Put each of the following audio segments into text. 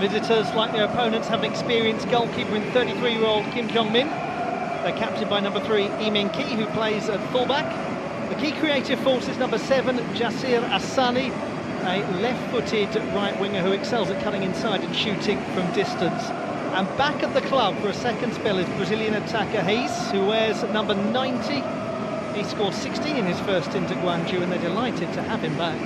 visitors, like their opponents, have an experienced goalkeeper in 33-year-old Kim Kyung-min. They're captained by number 3, Lee Min-ki, who plays at fullback. The key creative force is number 7, Jasir Asani, a left-footed right winger who excels at cutting inside and shooting from distance. And back at the club for a second spell is Brazilian attacker Reis, who wears number 90. He scored 16 in his first stint at Gwangju, and they're delighted to have him back.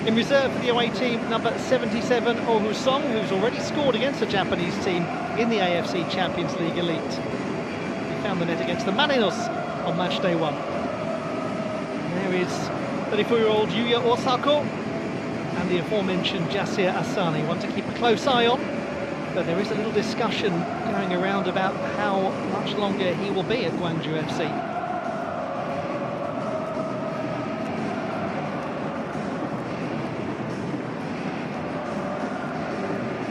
In reserve for the away team, number 77, Oh Song, who's already scored against the Japanese team in the AFC Champions League Elite. He found the net against the Marinos on match day 1. There is 34-year-old Yuya Osako and the aforementioned Jasir Asani, one to keep a close eye on. But there is a little discussion going around about how much longer he will be at Gwangju FC.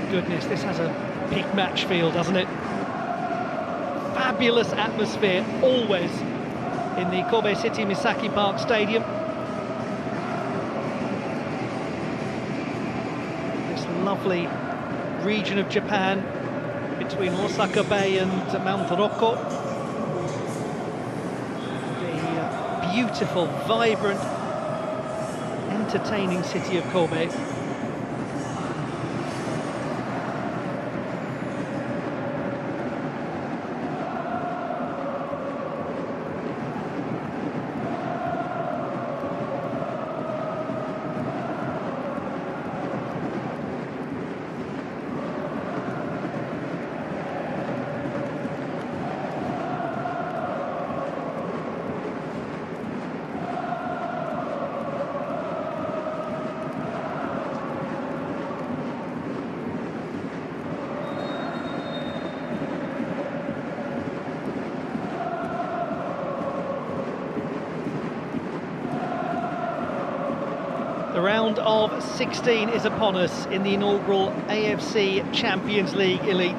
Goodness, this has a big match feel, doesn't it? Fabulous atmosphere, always, in the Kobe City Misaki Park Stadium. This lovely region of Japan between Osaka Bay and Mount Rokko. The beautiful, vibrant, entertaining city of Kobe. The round of 16 is upon us in the inaugural AFC Champions League Elite.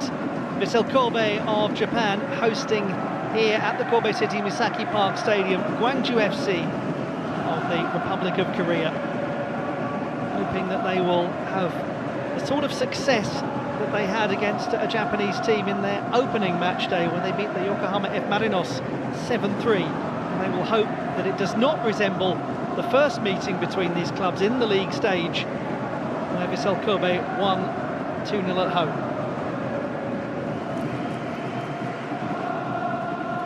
Vissel Kobe of Japan hosting here at the Kobe City Misaki Park Stadium Gwangju FC of the Republic of Korea, hoping that they will have the sort of success that they had against a Japanese team in their opening match day when they beat the Yokohama F. Marinos 7-3. And they will hope that it does not resemble the first meeting between these clubs in the league stage, where Vissel Kobe won 2-0 at home.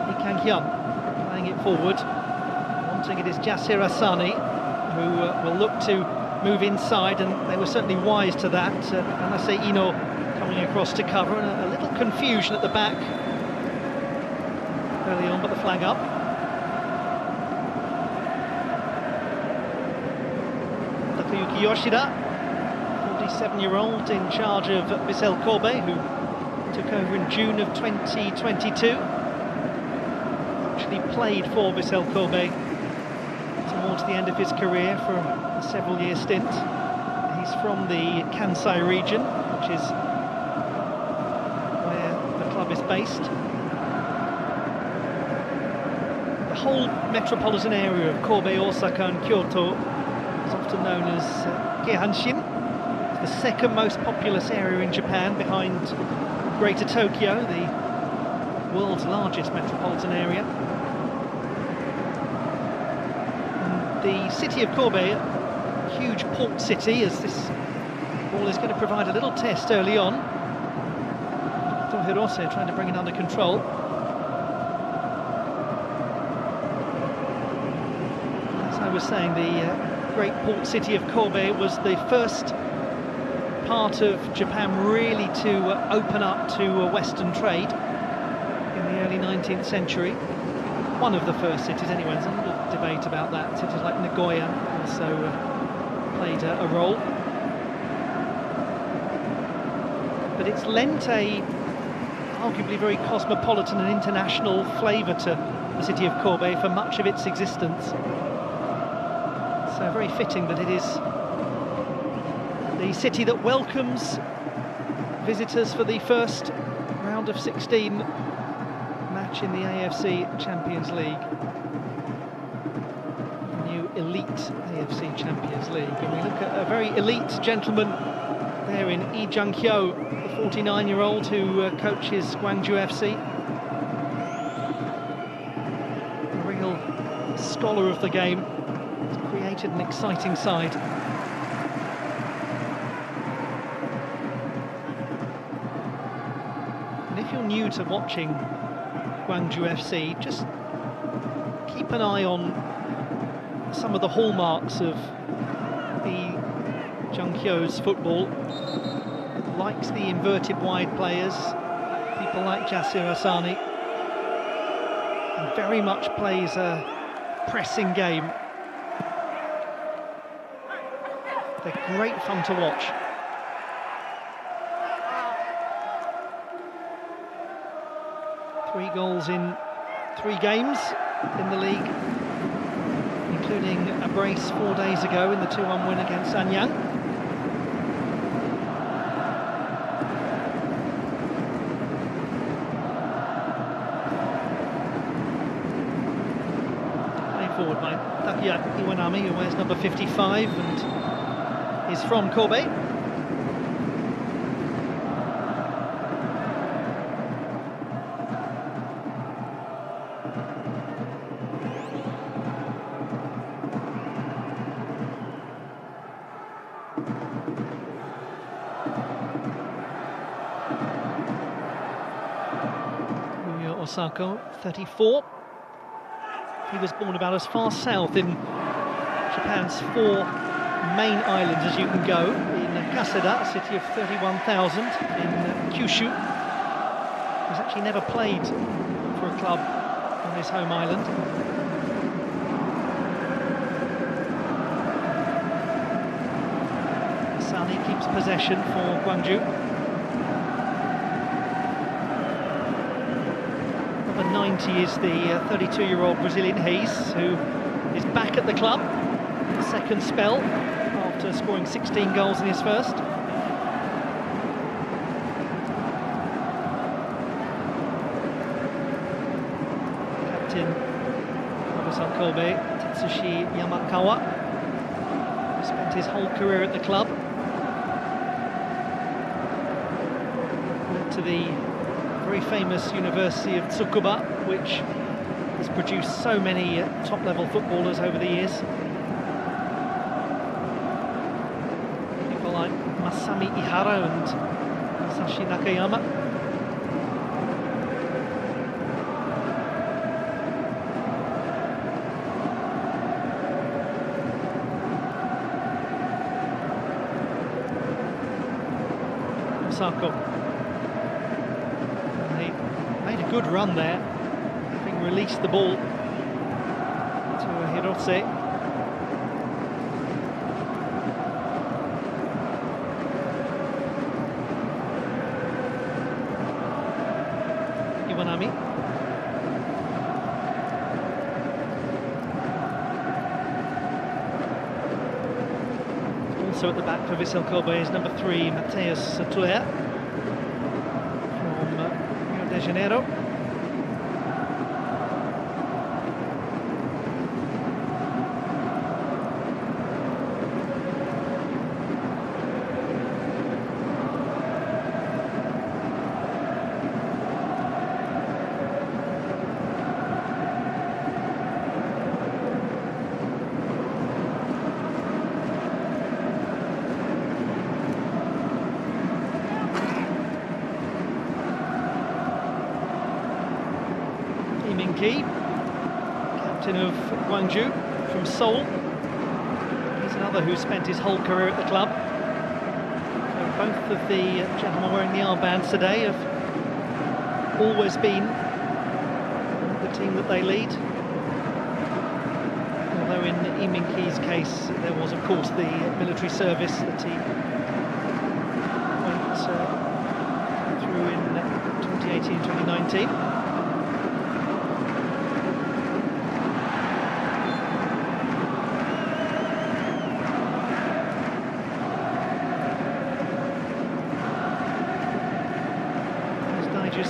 Lee Kang-hyun playing it forward. Wanting it is Jasir Asani, who will look to move inside, and they were certainly wise to that. Anase Ino coming across to cover, and a little confusion at the back early on, but the flag up. Takayuki Yoshida, 47-year-old in charge of Vissel Kobe, who took over in June of 2022. Actually played for Vissel Kobe towards the end of his career for a several-year stint. He's from the Kansai region, which is where the club is based. The whole metropolitan area of Kobe, Osaka and Kyoto is often known as Keihanshin. It's the second most populous area in Japan, behind Greater Tokyo, the world's largest metropolitan area. And the city of Kobe, a huge port city, as this ball is going to provide a little test early on. Hirose trying to bring it under control. As I was saying, the great port city of Kobe was the first part of Japan really to open up to Western trade in the early 19th century. One of the first cities anyway. There's a little debate about that. Cities like Nagoya also played a role. But it's lent a arguably very cosmopolitan and international flavour to the city of Kobe for much of its existence. So very fitting that it is the city that welcomes visitors for the first round of 16 match in the AFC Champions League. New elite AFC Champions League. And we look at a very elite gentleman there in Lee Jung-hyo, the 49-year-old who coaches Gwangju FC. A real scholar of the game. He's created an exciting side. And if you're new to watching Gwangju FC, just keep an eye on some of the hallmarks of the Jung-hyo's football. Likes the inverted wide players, people like Jasir Asani, and very much plays a pressing game. They're great fun to watch. Three goals in 3 games in the league, including a brace 4 days ago in the 2-1 win against Anyang. Played forward by Takuya Iwanami, who wears number 55 and is from Kobe. Osako, 34. He was born about as far south in Japan's 4 main islands as you can go, in Kaseda, a city of 31,000, in Kyushu. He's actually never played for a club on his home island. Asani keeps possession for Gwangju. 90 is the 32-year-old Brazilian Hayes, who is back at the club. Second spell after scoring 16 goals in his first. Captain of Kobe, Tetsushi Yamakawa, who spent his whole career at the club. Went to the very famous University of Tsukuba, which has produced so many top-level footballers over the years. People like Masami Ihara and Masashi Nakayama. Osako. Made a good run there, having released the ball to Hirose. Iwanami. Also at the back for Vissel Kobe is number 3, Mateus Tuer from Rio de Janeiro. Captain of Gwangju from Seoul. He's another who spent his whole career at the club. So both of the gentlemen wearing the armbands today have always been the team that they lead. Although in Lee Min-ki's case there was of course the military service that he went through in 2018-2019.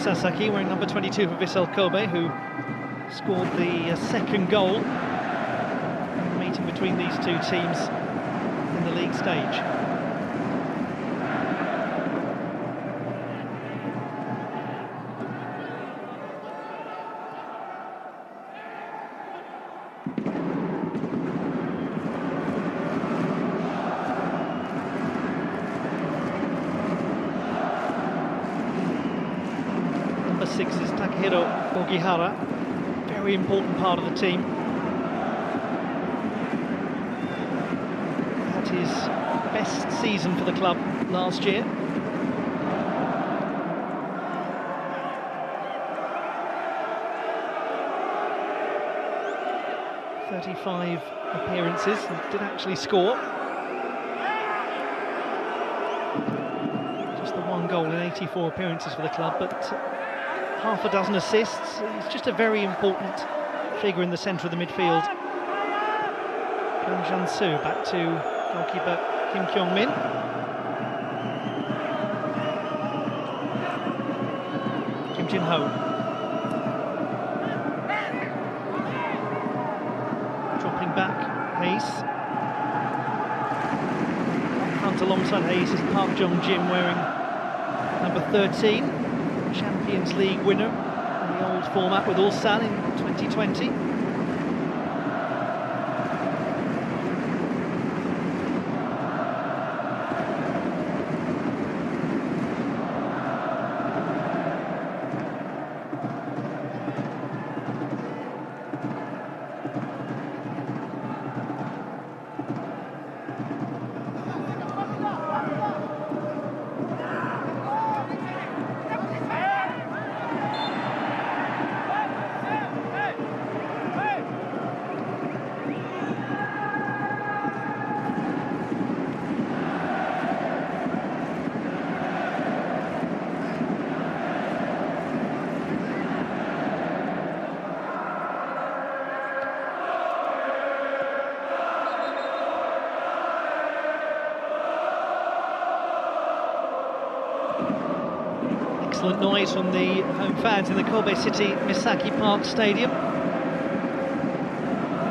Sasaki wearing number 22 for Vissel Kobe, who scored the second goal in the meeting between these two teams in the league stage. 6 is Takehiro Ogihara, very important part of the team. Had his best season for the club last year. "35 appearances and did actually score. Just the 1 goal in 84 appearances for the club, but half a dozen assists. He's just a very important figure in the centre of the midfield. Kim Jun-soo back to goalkeeper Kim Kyung-min. Kim Jin-ho. Dropping back, Hayes. Hunt alongside Hayes is Park Jong-jim wearing number 13. Champions League winner in the old format with Ulsan in 2020. Excellent noise from the home fans in the Kobe City Misaki Park Stadium. It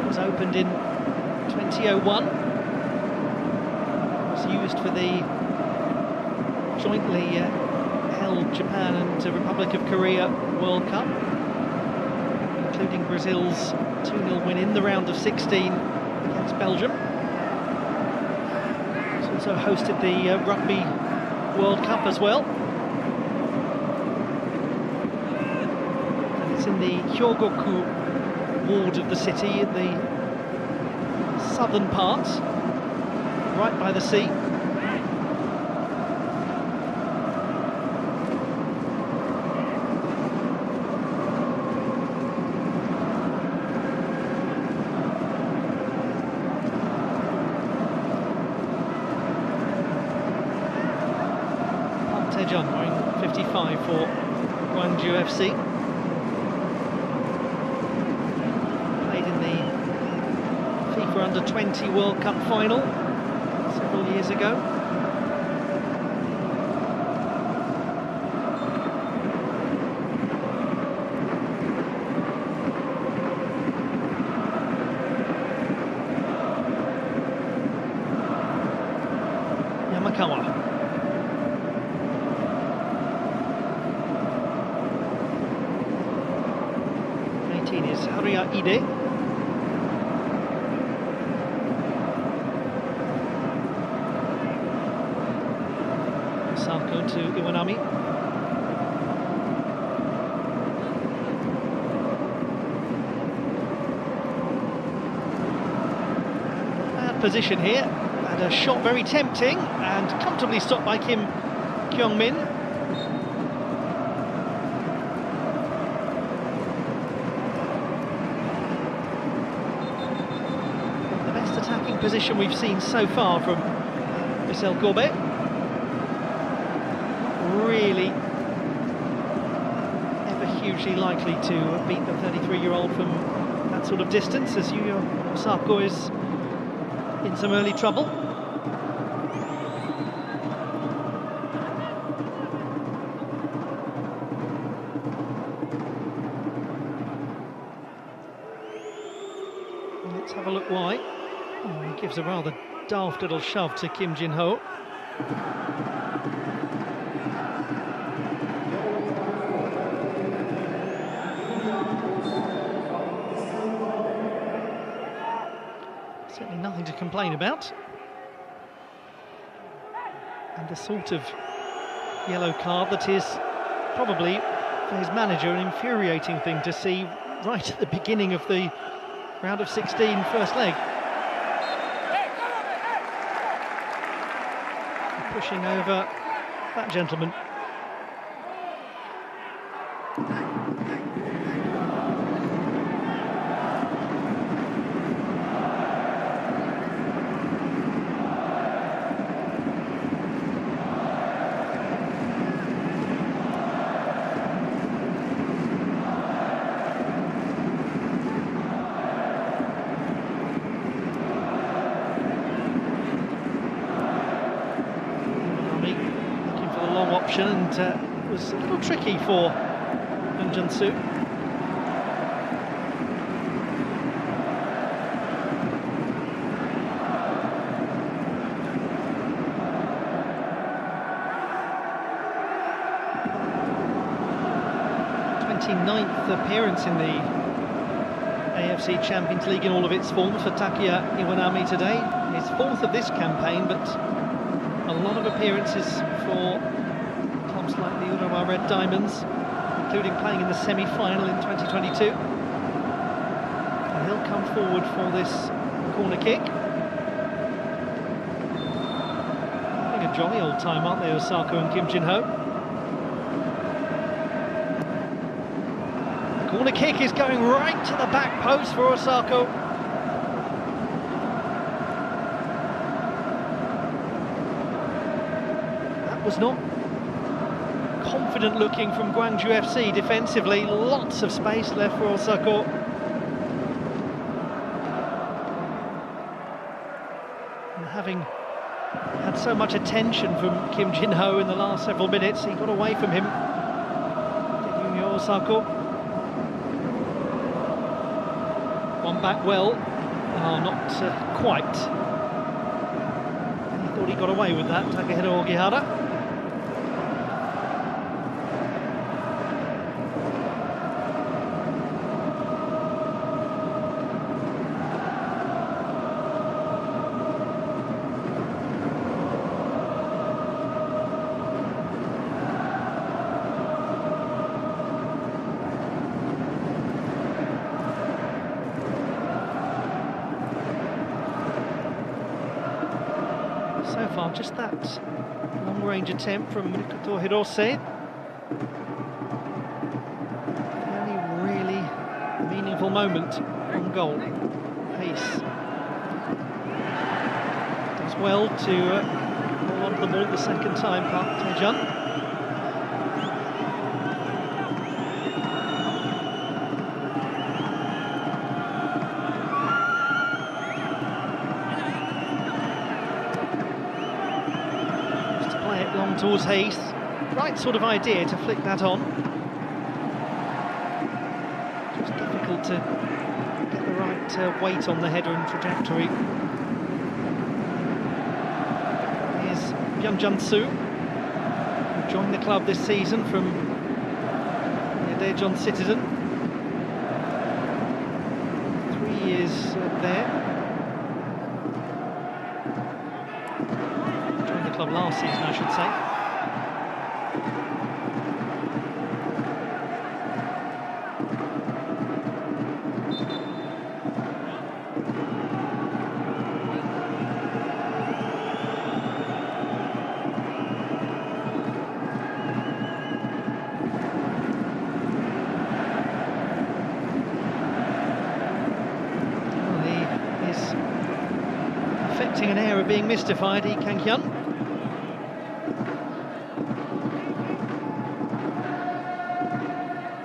was opened in 2001. It was used for the jointly held Japan and Republic of Korea World Cup, including Brazil's 2-0 win in the round of 16 against Belgium. It's also hosted the Rugby World Cup as well. It's in the Hyogoku ward of the city, in the southern part, right by the sea. Park Tae-jun wearing 55 for Gwangju FC. For under-20 World Cup final several years ago. Yamakawa. Is Haruya Ide. Sako to Iwanami. Bad position here, and a shot very tempting and comfortably stopped by Kim Kyung-min. The best attacking position we've seen so far from Vissel Kobe. Really ever hugely likely to beat the 33-year-old from that sort of distance, as Yuya Osako is in some early trouble. Let's have a look why. Oh, he gives a rather daft little shove to Kim Jin-ho. Certainly nothing to complain about. And the sort of yellow card that is probably for his manager, an infuriating thing to see right at the beginning of the round of 16 first leg. Pushing over that gentleman. And it was a little tricky for Gwangju. Appearance in the AFC Champions League in all of its forms for Takuya Iwanami today. His fourth of this campaign, but a lot of appearances for clubs like the Urawa Red Diamonds, including playing in the semi-final in 2022. And he'll come forward for this corner kick. Having a jolly old time, aren't they, Osako and Kim Jin-ho? Corner kick is going right to the back post for Osako. That was not confident looking from Gwangju FC defensively. Lots of space left for Osako. And having had so much attention from Kim Jin-ho in the last several minutes, he got away from him. Osako. One back well. Oh, not quite. He thought he got away with that, Takehiro Ogihara. So far, just that long-range attempt from Mikoto Hirose. The only really meaningful moment on goal. Pace does well to hold on to the ball the second time, Park Tae-jun. Towards Hayes, right sort of idea to flick that on. Just difficult to get the right weight on the header and trajectory. Here's Gwangju, who joined the club this season from Daejeon Citizen. 3 years there. Joined the club last season, I should say. An air of being mystified, Lee Kang-hyun.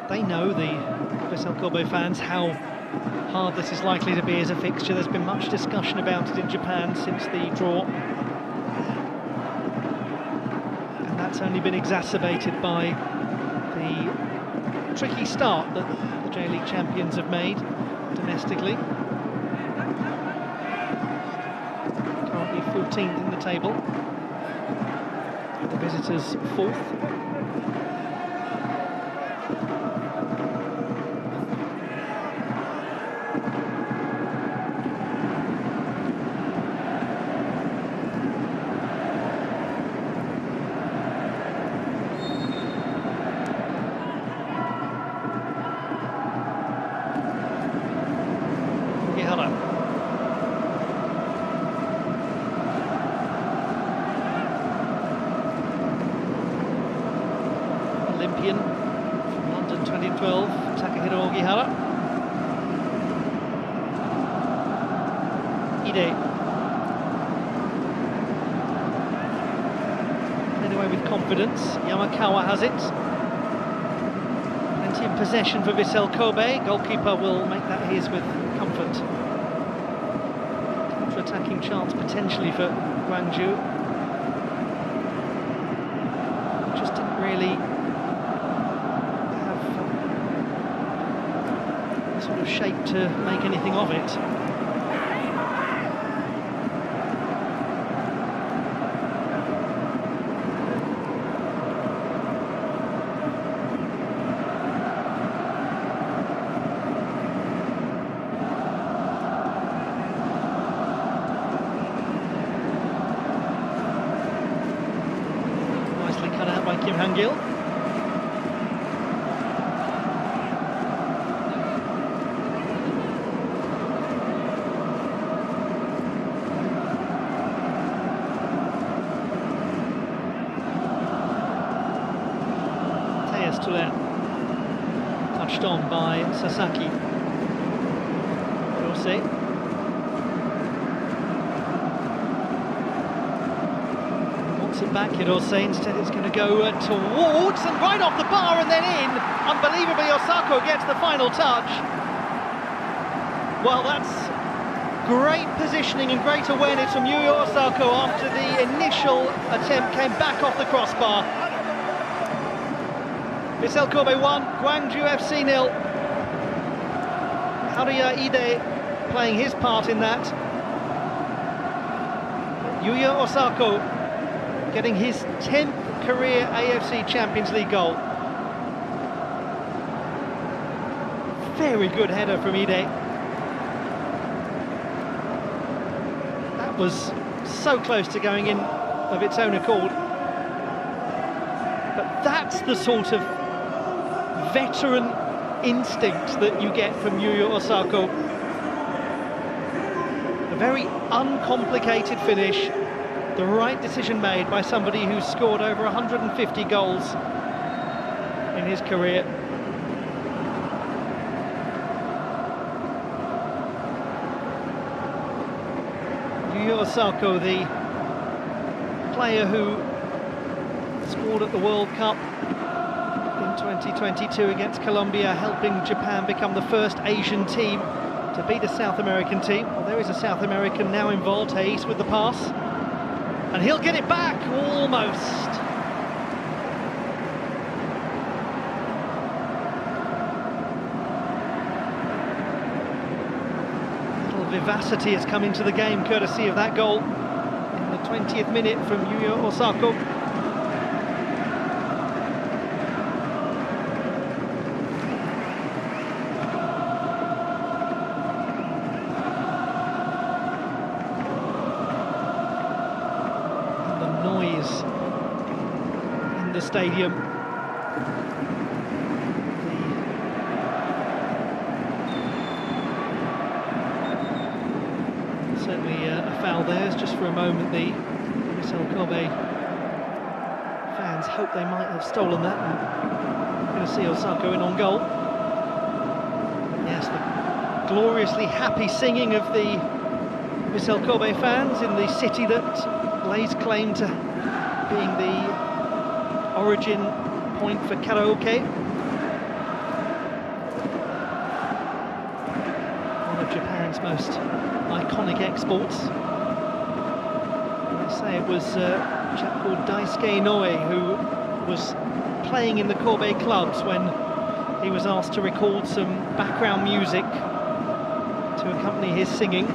They know, the Vissel Kobe fans, how hard this is likely to be as a fixture. There's been much discussion about it in Japan since the draw, and that's only been exacerbated by the tricky start that the J-League champions have made domestically. 14th in the table, the visitors 4th. 2012, Takahiro Ogihara. Ide. Led away with confidence. Yamakawa has it. Plenty of possession for Vissel Kobe. Goalkeeper will make that his with comfort. Counter-attacking chance potentially for Gwangju. Just didn't really have the sort of shape to make anything of it. Hangil. Touched on by Sasaki. Rossi. It back, Hirose. Instead it's going to go towards and right off the bar and then in. Unbelievably, Osako gets the final touch. Well, that's great positioning and great awareness from Yuya Osako after the initial attempt came back off the crossbar. Vissel Kobe 1, Gwangju FC 0. Haruya Ide playing his part in that. Yuya Osako getting his 10th career AFC Champions League goal. Very good header from Ide. That was so close to going in of its own accord. But that's the sort of veteran instinct that you get from Yuya Osako. A very uncomplicated finish. The right decision made by somebody who's scored over 150 goals in his career. Yuya Osako, the player who scored at the World Cup in 2022 against Colombia, helping Japan become the first Asian team to beat a South American team. Well, there is a South American now involved, Hayes with the pass. And he'll get it back, almost. A little vivacity has come into the game, courtesy of that goal in the 20th minute from Yuya Osako. The stadium. Certainly a foul there. Just for a moment, the Vissel Kobe fans hope they might have stolen that. And we're going to see Osako in on goal. Yes, the gloriously happy singing of the Vissel Kobe fans in the city that lays claim to being the origin point for karaoke. One of Japan's most iconic exports. They say it was a chap called Daisuke Inoue who was playing in the Kobe clubs when he was asked to record some background music to accompany his singing.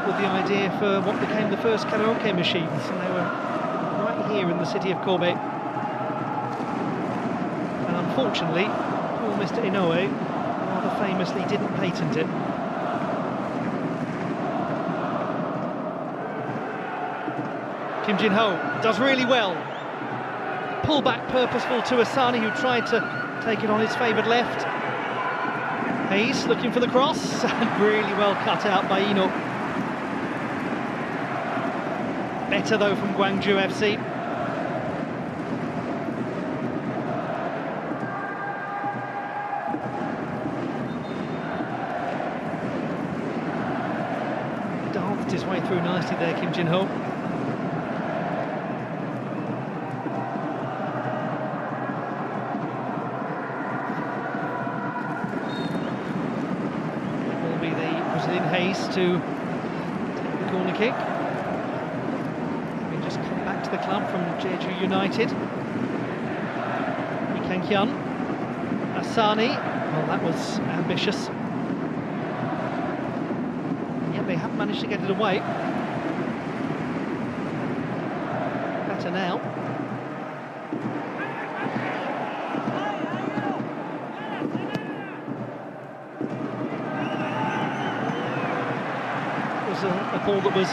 With the idea for what became the first karaoke machines, and they were right here in the city of Kobe. And unfortunately, poor Mr. Inoue rather famously didn't patent it. Kim Jin-ho does really well. Pull back purposeful to Asani, who tried to take it on his favoured left. Hayes looking for the cross, and really well cut out by Ino. Better though from Gwangju FC. it through nicely there, Kim Jin-ho. To take the corner kick. We just come back to the club from Jeju United. Lee Kang-hyun, Asani. Well, that was ambitious. Yeah, they have managed to get it away. Better now. A ball that was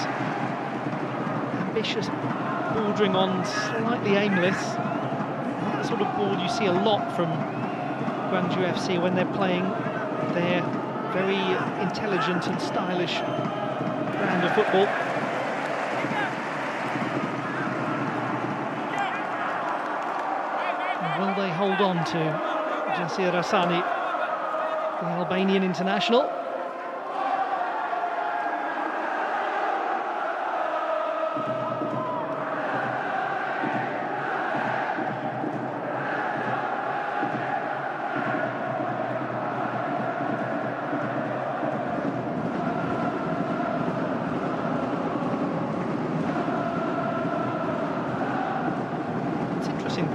ambitious, bordering on slightly aimless. Not the sort of ball you see a lot from Gwangju FC when they're playing their very intelligent and stylish brand of football. And will they hold on to Jasir Asani, the Albanian international?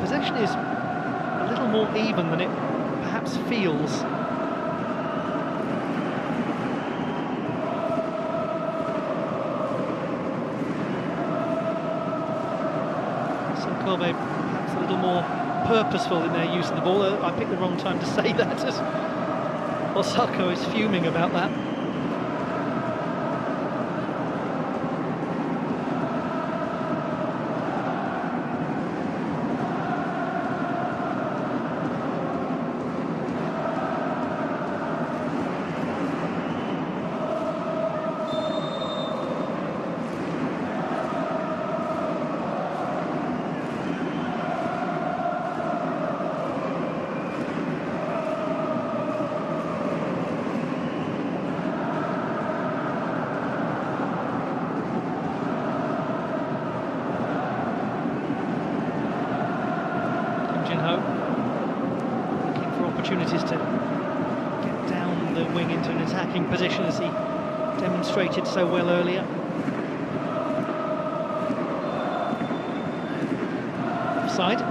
Possession is a little more even than it perhaps feels. So Kobe perhaps a little more purposeful in their use of the ball. I picked the wrong time to say that, as Osako is fuming about that. Looking for opportunities to get down the wing into an attacking position, as he demonstrated so well earlier. Offside.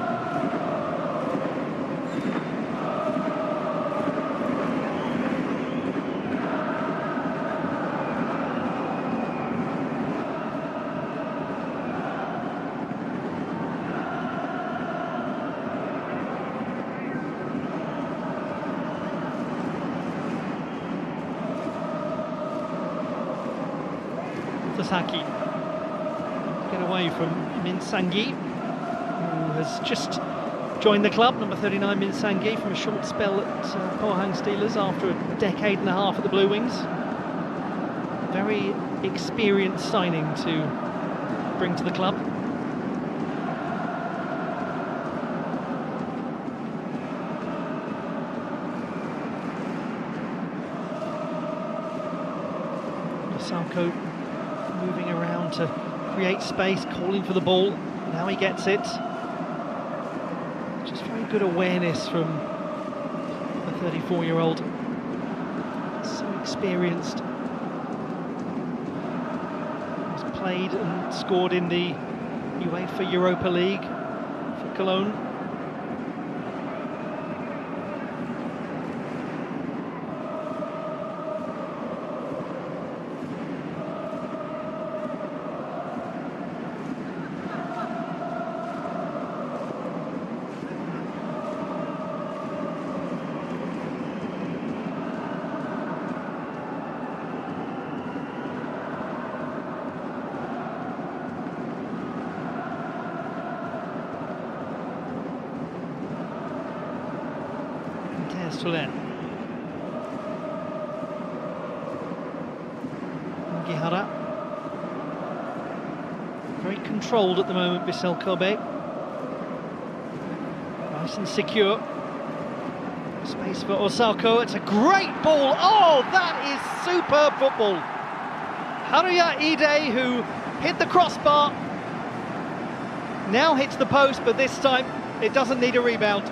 Sasaki get away from Min Sang-gi, who has just joined the club. Number 39 Min Sang-gi, from a short spell at Pohang Steelers after a decade and a half at the Blue Wings. Very experienced signing to bring to the club. Osako moving around to create space, calling for the ball. Now he gets it. Just very good awareness from the 34-year-old. So experienced. He's played and scored in the UEFA Europa League for Cologne. Gihara. Very controlled at the moment, Vissel Kobe. Nice and secure. Space for Osako. It's a great ball. Oh, that is superb football. Haruya Ide, who hit the crossbar, now hits the post, but this time it doesn't need a rebound.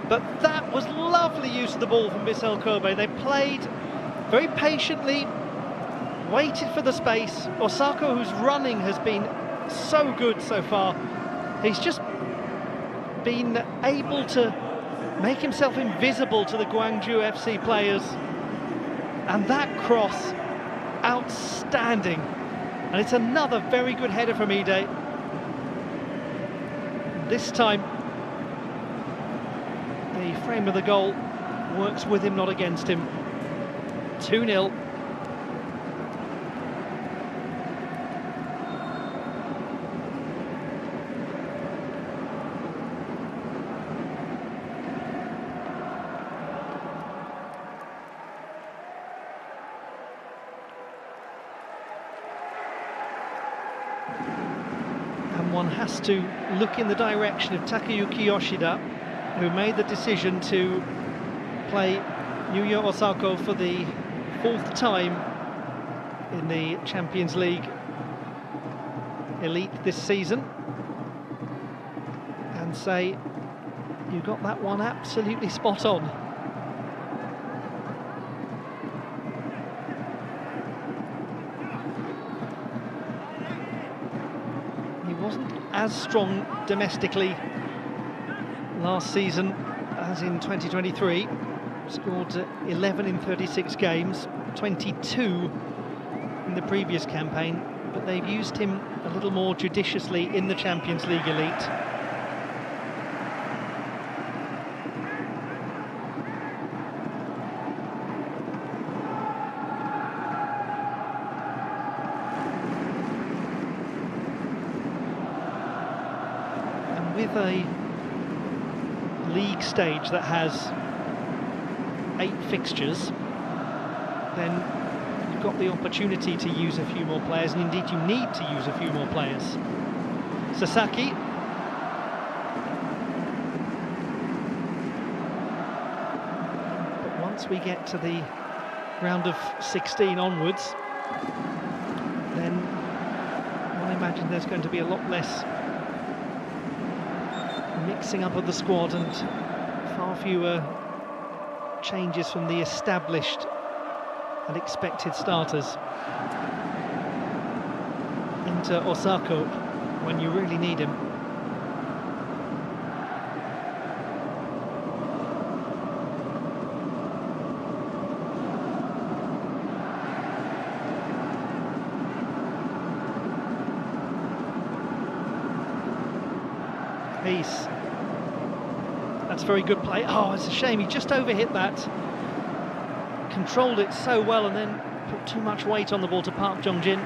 But that was lovely use of the ball from Vissel Kobe. They played very patiently, waited for the space. Osako, whose running has been so good so far, he's just been able to make himself invisible to the Gwangju FC players. And that cross, outstanding. And it's another very good header from Ide. This time, the frame of the goal works with him, not against him. 2-0. And one has to look in the direction of Takayuki Yoshida, who made the decision to play Yuya Osako for the 4th time in the Champions League Elite this season, and say, you got that one absolutely spot on. He wasn't as strong domestically last season as in 2023. Scored 11 in 36 games, 22 in the previous campaign, but they've used him a little more judiciously in the Champions League Elite. And with a league stage that has 8 fixtures, then you've got the opportunity to use a few more players, and indeed you need to use a few more players. Sasaki. But once we get to the round of 16 onwards, then I imagine there's going to be a lot less mixing up of the squad and far fewer changes from the established and expected starters into Osako when you really need him. Peace. That's very good play. Oh, it's a shame he just overhit that. Controlled it so well and then put too much weight on the ball to Park Jong-jin.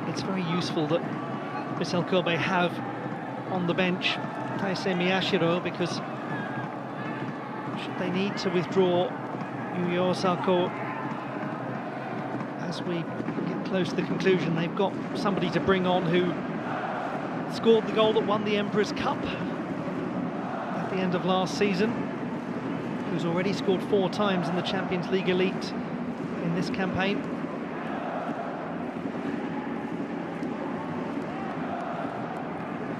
It's very useful that Vissel Kobe have on the bench Taisei Miyashiro, because should they need to withdraw Yuya Osako as we get close to the conclusion, they've got somebody to bring on who scored the goal that won the Emperor's Cup at the end of last season, who's already scored 4 times in the Champions League Elite in this campaign.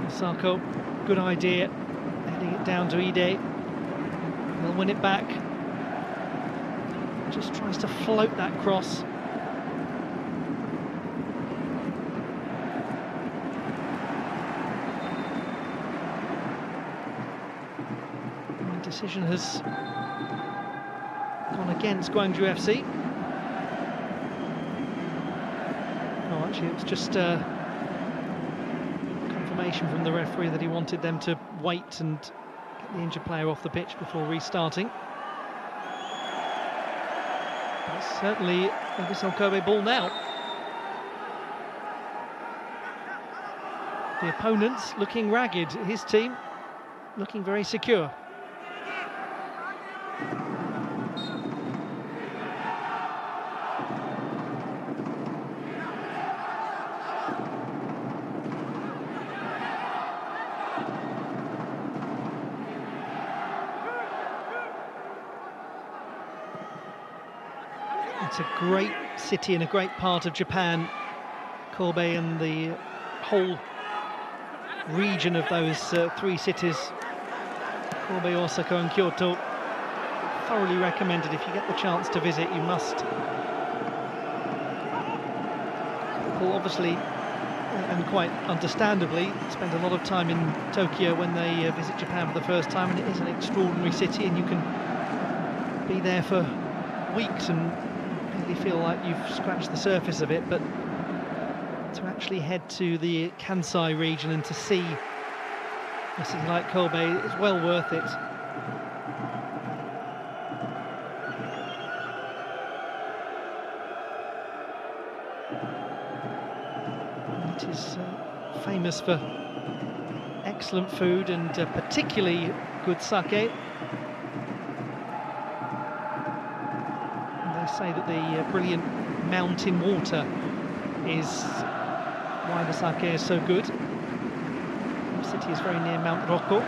Osako, good idea, heading it down to Ide. He'll win it back. Just tries to float that cross. And the decision has gone against Gwangju FC. Oh, actually, it was just confirmation from the referee that he wanted them to wait and get the injured player off the pitch before restarting. But it's certainly a Vissel Kobe ball now. The opponents looking ragged, his team looking very secure. It's a great city and a great part of Japan, Kobe, and the whole region of those three cities, Kobe, Osaka and Kyoto. Thoroughly recommended. If you get the chance to visit, you must. People obviously, and quite understandably, spend a lot of time in Tokyo when they visit Japan for the first time, and it is an extraordinary city, and you can be there for weeks and really feel like you've scratched the surface of it. But to actually head to the Kansai region and to see a city like Kobe is well worth it. It is famous for excellent food and particularly good sake. And they say that the brilliant mountain water is why the sake is so good. The city is very near Mount Rokko.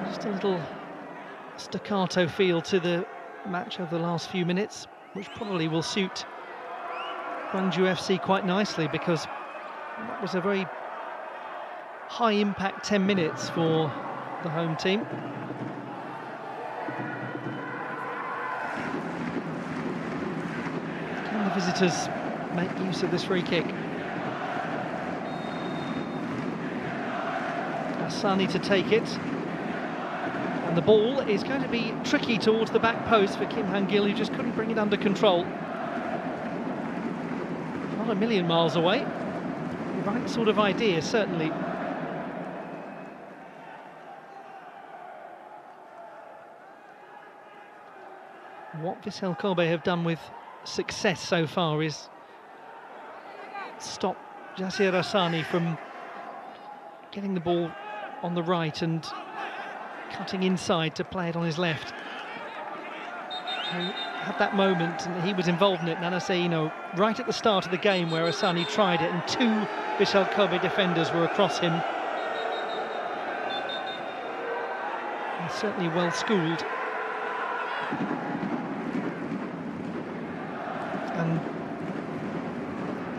Just a little staccato feel to the match over the last few minutes, which probably will suit Gwangju FC quite nicely, because that was a very high impact 10 minutes for the home team. Can the visitors make use of this free kick? Asani to take it. And the ball is going to be tricky towards the back post for Kim Han-gil, who just couldn't bring it under control. Not a million miles away. The right sort of idea, certainly. What Vissel Kobe have done with success so far is stop Jasir Asani from getting the ball on the right and cutting inside to play it on his left. He had that moment, and he was involved in it, Nana Seino, right at the start of the game, where Asani tried it and two Vissel Kobe defenders were across him. He's certainly well schooled. And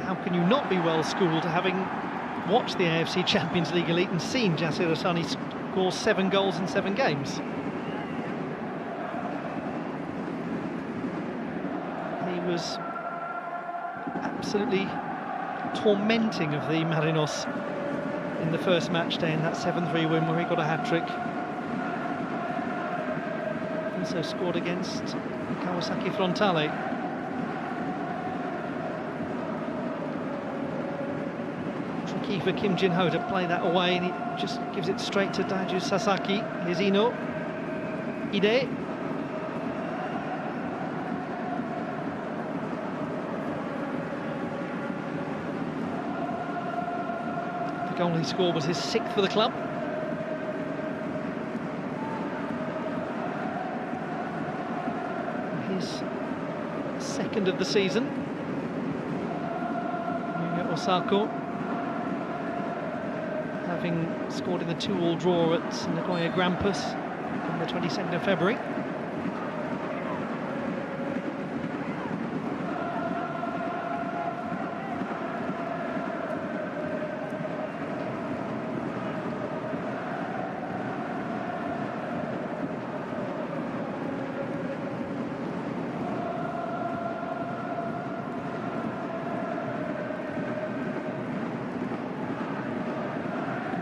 how can you not be well schooled, having watched the AFC Champions League Elite and seen Jasir Asani score 7 goals in 7 games? He was absolutely tormenting of the Marinos in the first match day in that 7-3 win where he got a hat-trick. Also scored against Kawasaki Frontale. Tricky for Kim Jin-ho to play that away, and he just gives it straight to Daiju Sasaki. Here's Ino. Ide. The goal he scored was his 6th for the club. His 2nd of the season. Yuya Osako, having scored in the 2-2 draw at Nagoya Grampus on the 22nd of February.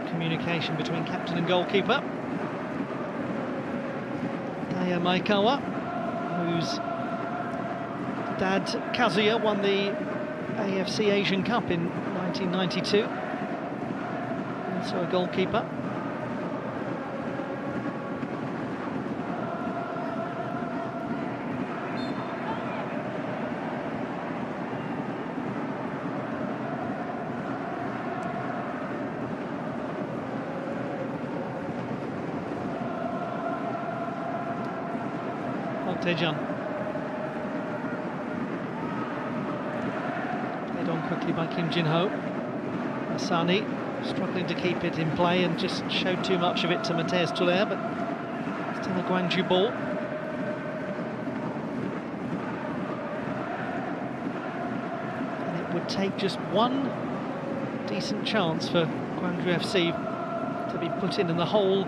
Communication between captain and goalkeeper. Taya Maekawa, whose dad Kazuya won the AFC Asian Cup in 1992. Also a goalkeeper. Tejan. Played on quickly by Kim Jin-ho. Asani struggling to keep it in play and just showed too much of it to Matthias Tuller, but still a Gwangju ball. And it would take just one decent chance for Gwangju FC to be put in, and the whole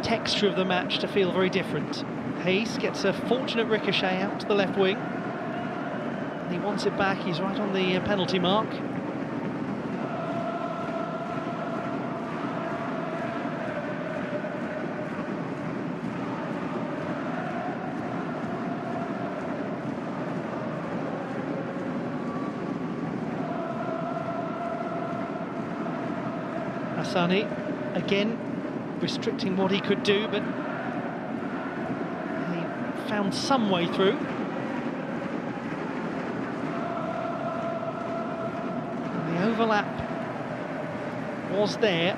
texture of the match to feel very different. Hayes gets a fortunate ricochet out to the left wing. And he wants it back, he's right on the penalty mark. Hassani again restricting what he could do, but he found some way through. And the overlap was there.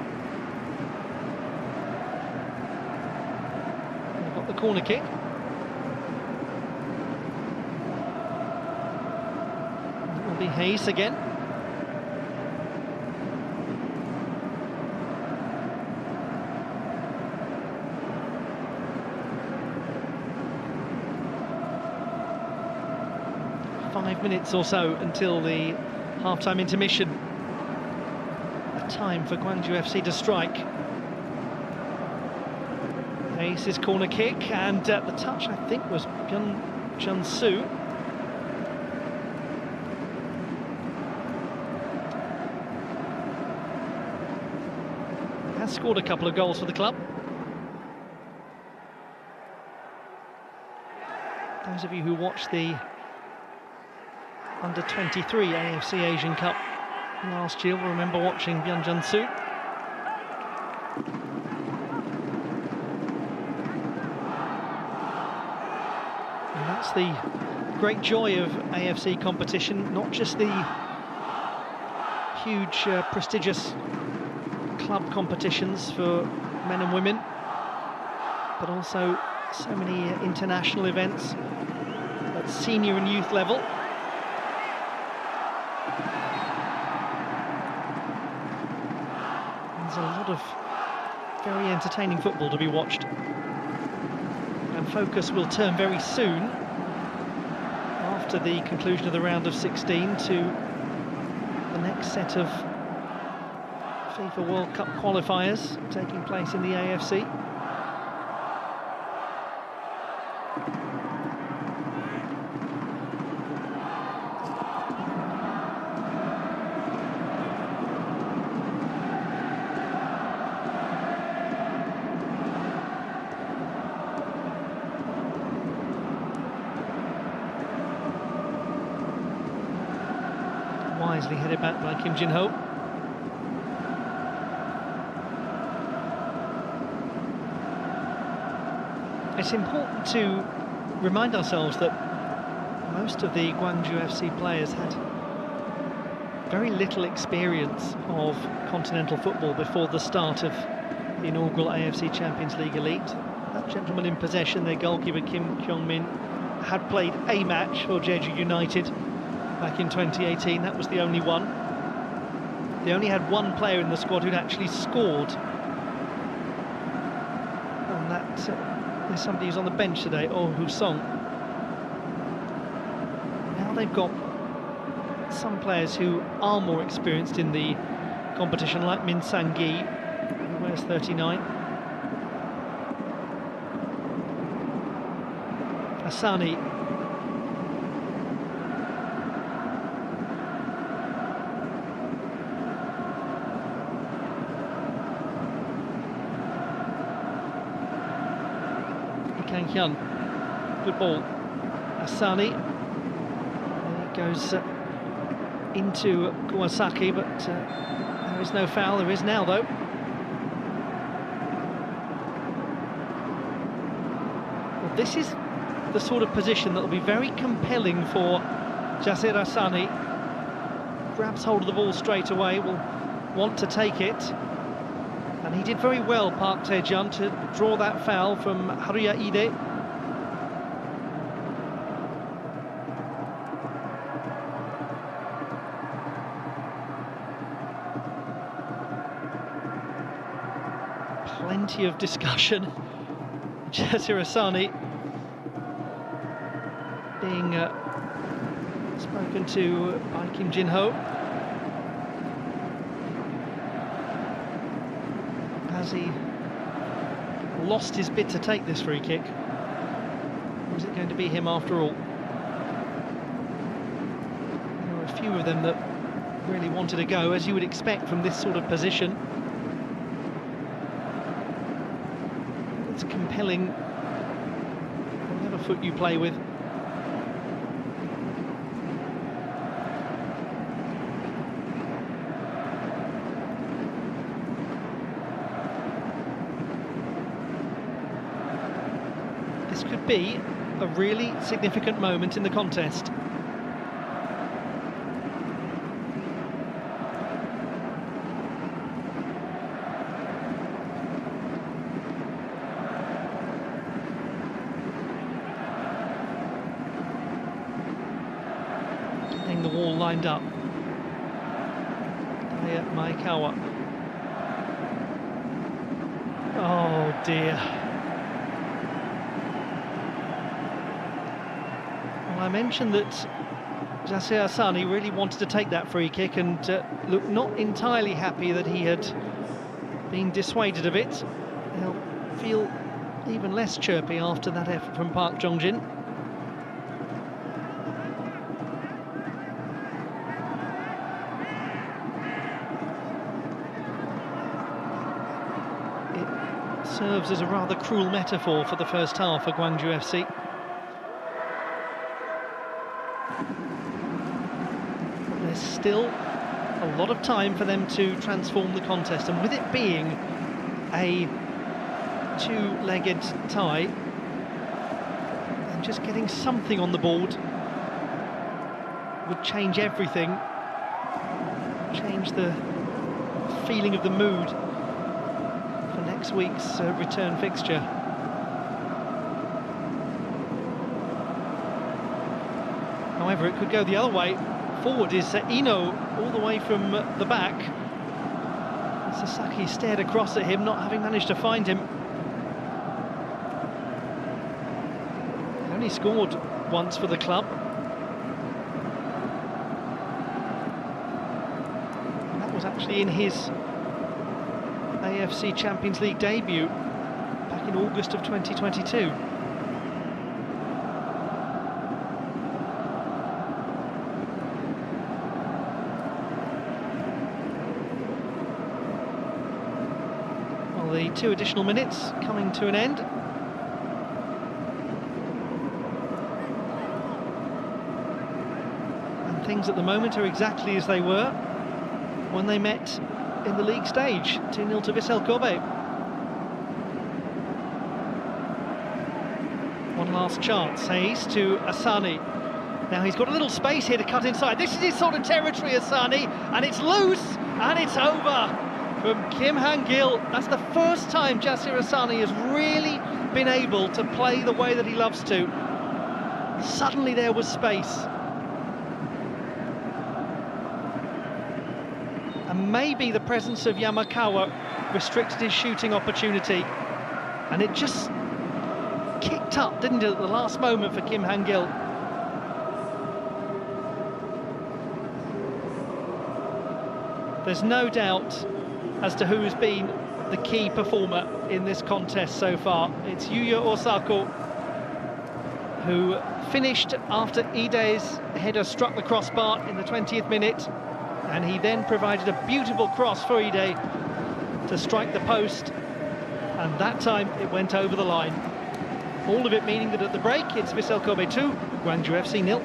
They've got the corner kick. It will be Hayes again. Minutes or so until the half-time intermission. A time for Gwangju FC to strike. Hayes' corner kick, and the touch I think was Gwangju. Has scored a couple of goals for the club. Those of you who watched the Under-23 AFC Asian Cup last year will remember watching Gwangju. And that's the great joy of AFC competition, not just the huge prestigious club competitions for men and women, but also so many international events at senior and youth level. There's a lot of very entertaining football to be watched, and focus will turn very soon after the conclusion of the round of 16 to the next set of FIFA World Cup qualifiers taking place in the AFC. Wisely headed back by Kim Jin-ho. It's important to remind ourselves that most of the Gwangju FC players had very little experience of continental football before the start of the inaugural AFC Champions League Elite. That gentleman in possession, their goalkeeper Kim Kyung-min, had played a match for Jeju United back in 2018. That was the only one. They only had one player in the squad who'd actually scored, and that is somebody who's on the bench today, Oh Hoo-sung. Now they've got some players who are more experienced in the competition, like Min Sang-gi, who wears 39. Hassani. Kang Hyun, good ball. Hassani, it goes into Kawasaki, but there is no foul. There is now, though. Well, this is the sort of position that will be very compelling for Jasir Hassani. Grabs hold of the ball straight away, will want to take it. And he did very well, Park Tae-jun, to draw that foul from Haruya Ide. plenty of discussion. Jasir Hassani being spoken to by Kim Jin-ho. Has he lost his bid to take this free kick? Or is it going to be him after all? There were a few of them that really wanted to go, as you would expect from this sort of position. It's compelling whatever foot you play with. This could be a really significant moment in the contest. Getting the wall lined up. Maekawa. Oh dear. I mentioned that Jasir Hassani really wanted to take that free kick and looked not entirely happy that he had been dissuaded of it. He'll feel even less chirpy after that effort from Park Jong-jin. It serves as a rather cruel metaphor for the first half for Gwangju FC. There's still a lot of time for them to transform the contest, and with it being a two-legged tie, and just getting something on the board would change everything, change the feeling of the mood for next week's return fixture. However, it could go the other way. Forward is Ino, all the way from the back. Sasaki stared across at him, not having managed to find him. He only scored once for the club. And that was actually in his AFC Champions League debut back in August of 2022. The 2 additional minutes coming to an end. And things at the moment are exactly as they were when they met in the league stage. 2-0 to Vissel Kobe. One last chance. Hayes to Hassani. Now he's got a little space here to cut inside. This is his sort of territory, Hassani, and it's loose and it's over. From Kim Han-gil. That's the first time Jasir Hassani has really been able to play the way that he loves to. Suddenly there was space. And maybe the presence of Yamakawa restricted his shooting opportunity. And it just kicked up, didn't it, at the last moment for Kim Han-gil. There's no doubt as to who's been the key performer in this contest so far. It's Yuya Osako, who finished after Ide's header struck the crossbar in the 20th minute, and he then provided a beautiful cross for Ide to strike the post, and that time it went over the line. All of it meaning that at the break it's Vissel Kobe 2, Gwangju FC 0.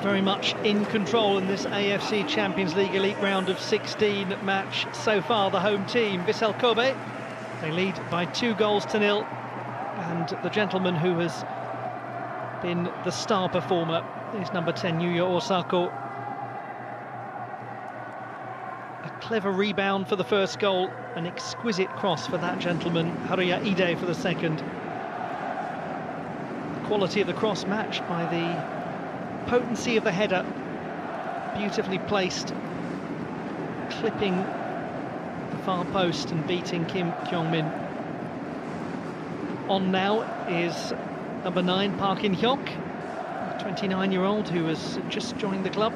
very much in control in this AFC Champions League Elite round of 16 match so far. The home team, Vissel Kobe, they lead by 2-0, and the gentleman who has been the star performer is number 10, Yuya Osako. A clever rebound for the first goal, an exquisite cross for that gentleman, Haruya Ide, for the second. The quality of the cross matched by the potency of the header, beautifully placed, clipping the far post and beating Kim Kyung-min. On now is number 9, Park In-hyuk, a 29-year-old who has just joined the club.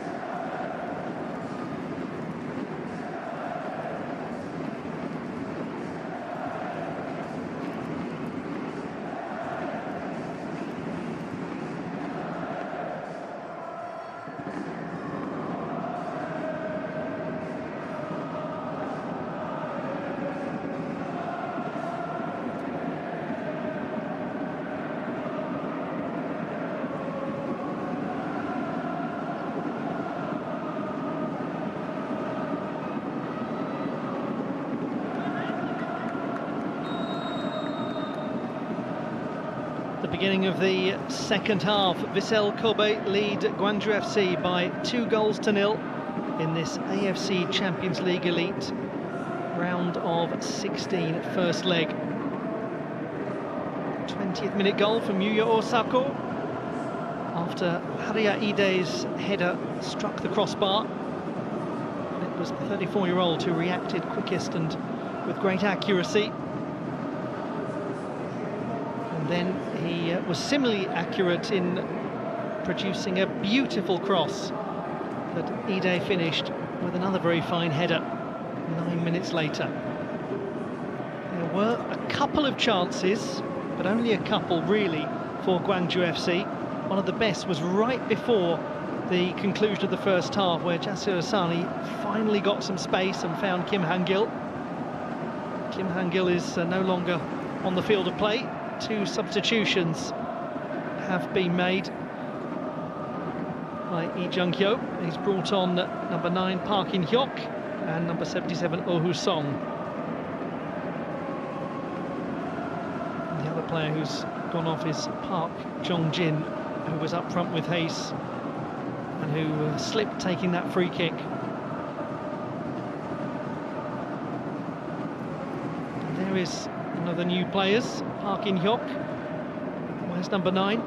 Beginning of the second half, Vissel Kobe lead Gwangju FC by 2-0 in this AFC Champions League Elite round of 16 first leg. 20th minute goal from Yuya Osako after Haruya Ide's header struck the crossbar. It was the 34-year-old who reacted quickest and with great accuracy. And then he was similarly accurate in producing a beautiful cross that Ide finished with another very fine header 9 minutes later. There were a couple of chances, but only a couple really, for Gwangju FC. One of the best was right before the conclusion of the first half, where Jasir Asani finally got some space and found Kim Han-gil. Kim Han-gil is no longer on the field of play. 2 substitutions have been made by Lee Jung-hyo. He's brought on number 9 Park In-hyuk and number 77 Oh Hoo-song. The other player who's gone off is Park Jong-jin, who was up front with Hayes and who slipped taking that free kick. And there is another new players, Park In-hyuk. Where's number 9?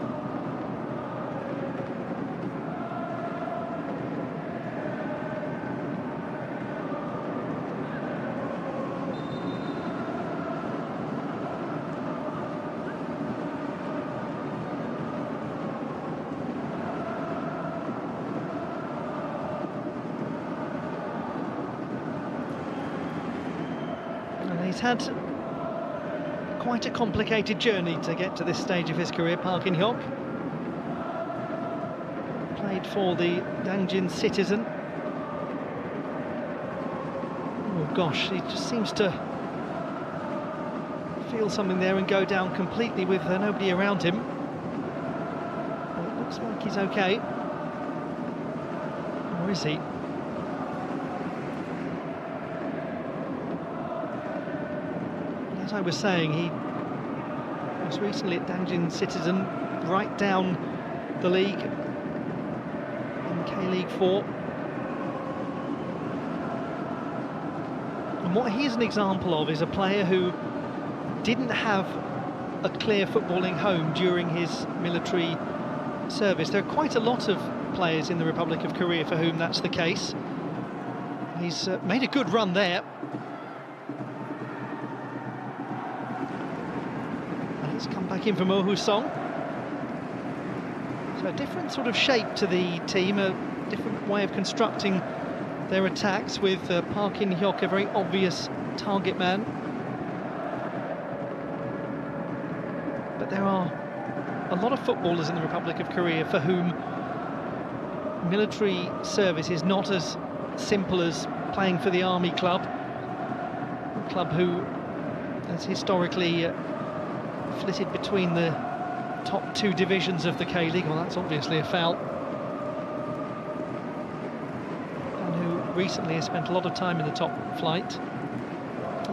And he's had quite a complicated journey to get to this stage of his career, Park In-hyuk. Played for the Dangjin Citizen. Oh gosh, he just seems to feel something there and go down completely with nobody around him. Well, it looks like he's okay. Or is he? As I was saying, he was recently at Dangjin Citizen, right down the league in K-League 4. And what he is an example of is a player who didn't have a clear footballing home during his military service. There are quite a lot of players in the Republic of Korea for whom that's the case. He's made a good run there. He's come back in from Oh Hoo-song. So a different sort of shape to the team, a different way of constructing their attacks, with Park In-hyuk a very obvious target man. But there are a lot of footballers in the Republic of Korea for whom military service is not as simple as playing for the army club. A club who has historically flitted between the top 2 divisions of the K-League. Well, that's obviously a foul. recently has spent a lot of time in the top flight.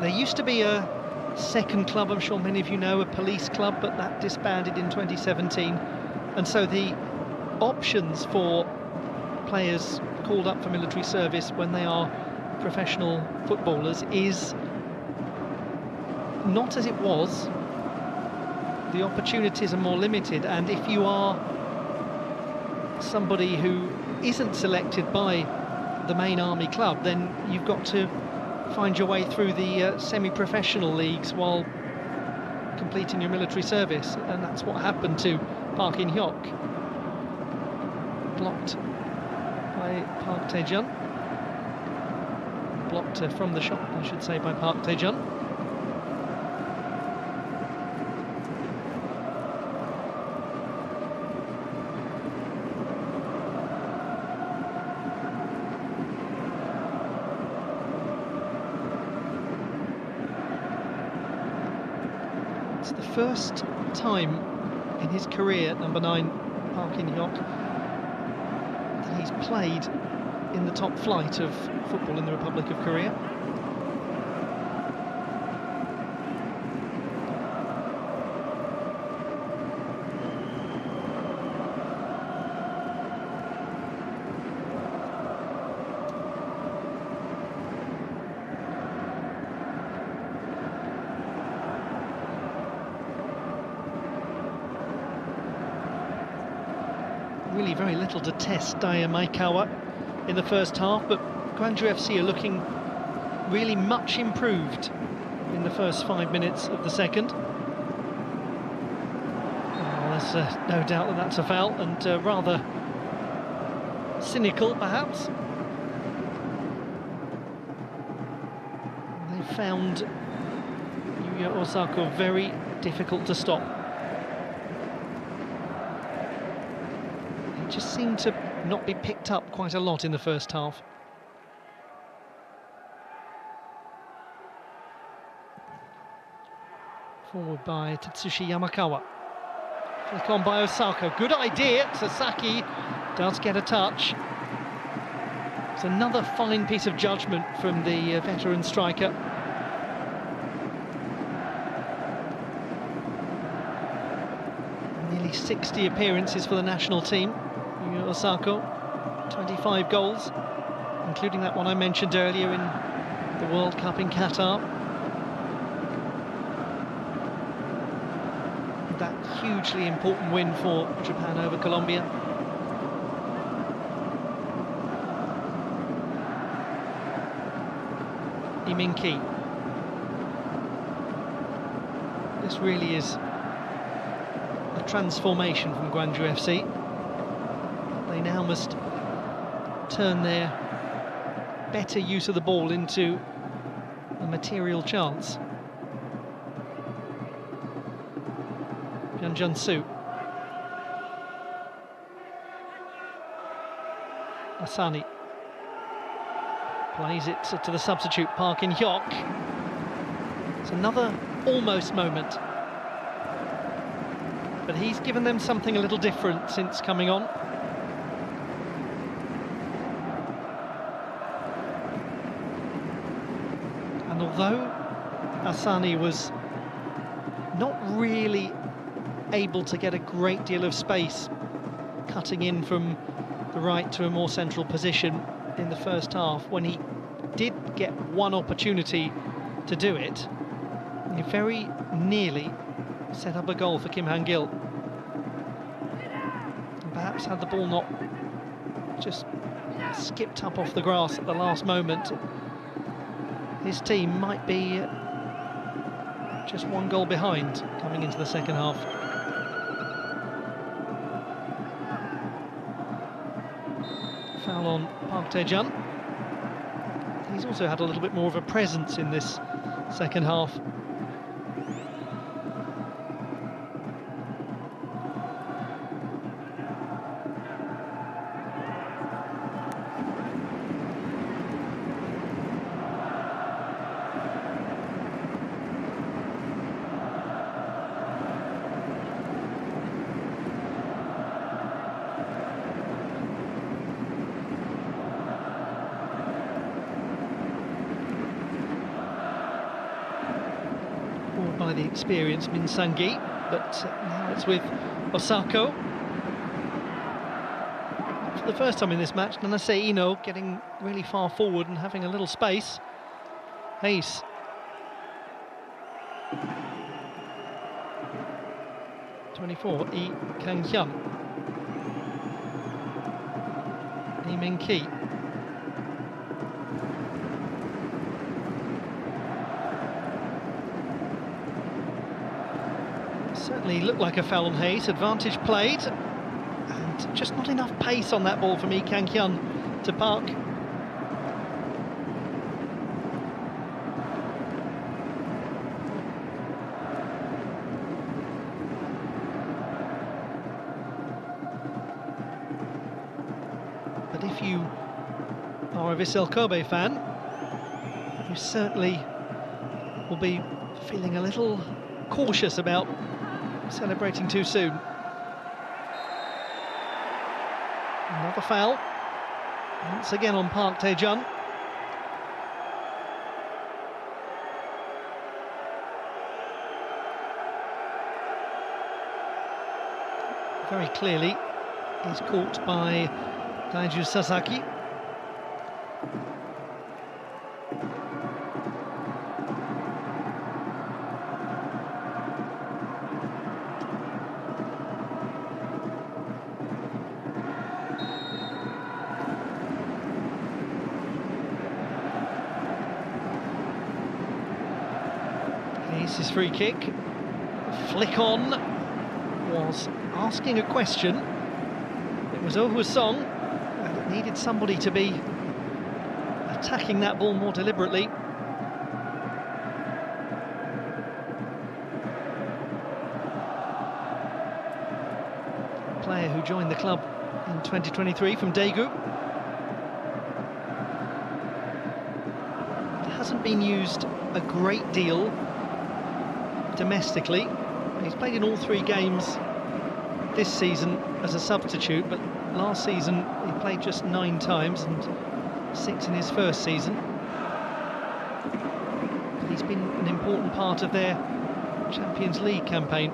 There used to be a second club, I'm sure many of you know, a police club, but that disbanded in 2017. And so the options for players called up for military service when they are professional footballers is not as it was. The opportunities are more limited, and if you are somebody who isn't selected by the main army club, then you've got to find your way through the semi-professional leagues while completing your military service, and that's what happened to Park In-hyuk. Blocked by Park Tae-jun. Blocked from the shot, I should say, by Park Tae-jun. It's the first time in his career, number 9, Park In-hyuk, that he's played in the top flight of football in the Republic of Korea. Really very little to test Daya Maekawa in the first half, but Gwangju FC are looking really much improved in the first 5 minutes of the second. Well, there's no doubt that that's a foul, and rather cynical perhaps. They found Yuya Osako very difficult to stop. He just seemed to not be picked up quite a lot in the first half. Forward by Tatsushi Yamakawa. Flick on by Osaka. Good idea. Sasaki does get a touch. It's another fine piece of judgment from the veteran striker. Nearly 60 appearances for the national team. Osako, 25 goals, including that one I mentioned earlier in the World Cup in Qatar. That hugely important win for Japan over Colombia. Lee Min-ki. This really is a transformation from Gwangju FC. They now must turn their better use of the ball into a material chance. Byung-jun Soo. Asani plays it to the substitute Park In-hyuk. It's another almost moment, but he's given them something a little different since coming on. And although Asani was not really able to get a great deal of space cutting in from the right to a more central position in the first half, when he did get one opportunity to do it, he very nearly set up a goal for Kim Han-gil. And perhaps had the ball not just skipped up off the grass at the last moment, his team might be just one goal behind coming into the second half. Foul on Park Tae-jun. He's also had a little bit more of a presence in this second half. by the experienced Min Sang-gi, but now it's with Osako. For the first time in this match, Nanase Ino getting really far forward and having a little space. Hayes. (24) Lee Kang-hyun. Lee Min-ki. Certainly looked like a foul on Hayes. Advantage played, and just not enough pace on that ball from Lee Kang-hyun to park. But if you are a Vissel Kobe fan, you certainly will be feeling a little cautious about celebrating too soon. Another foul, once again on Park Tae-jun. Very clearly, he's caught by Daiju Sasaki. Here's his free kick. Flick on was asking a question. It was Ohua's song, and it needed somebody to be attacking that ball more deliberately. A player who joined the club in 2023 from Daegu. Hasn't been used a great deal domestically. He's played in all 3 games this season as a substitute, but last season he played just 9 times and 6 in his first season. But he's been an important part of their Champions League campaign.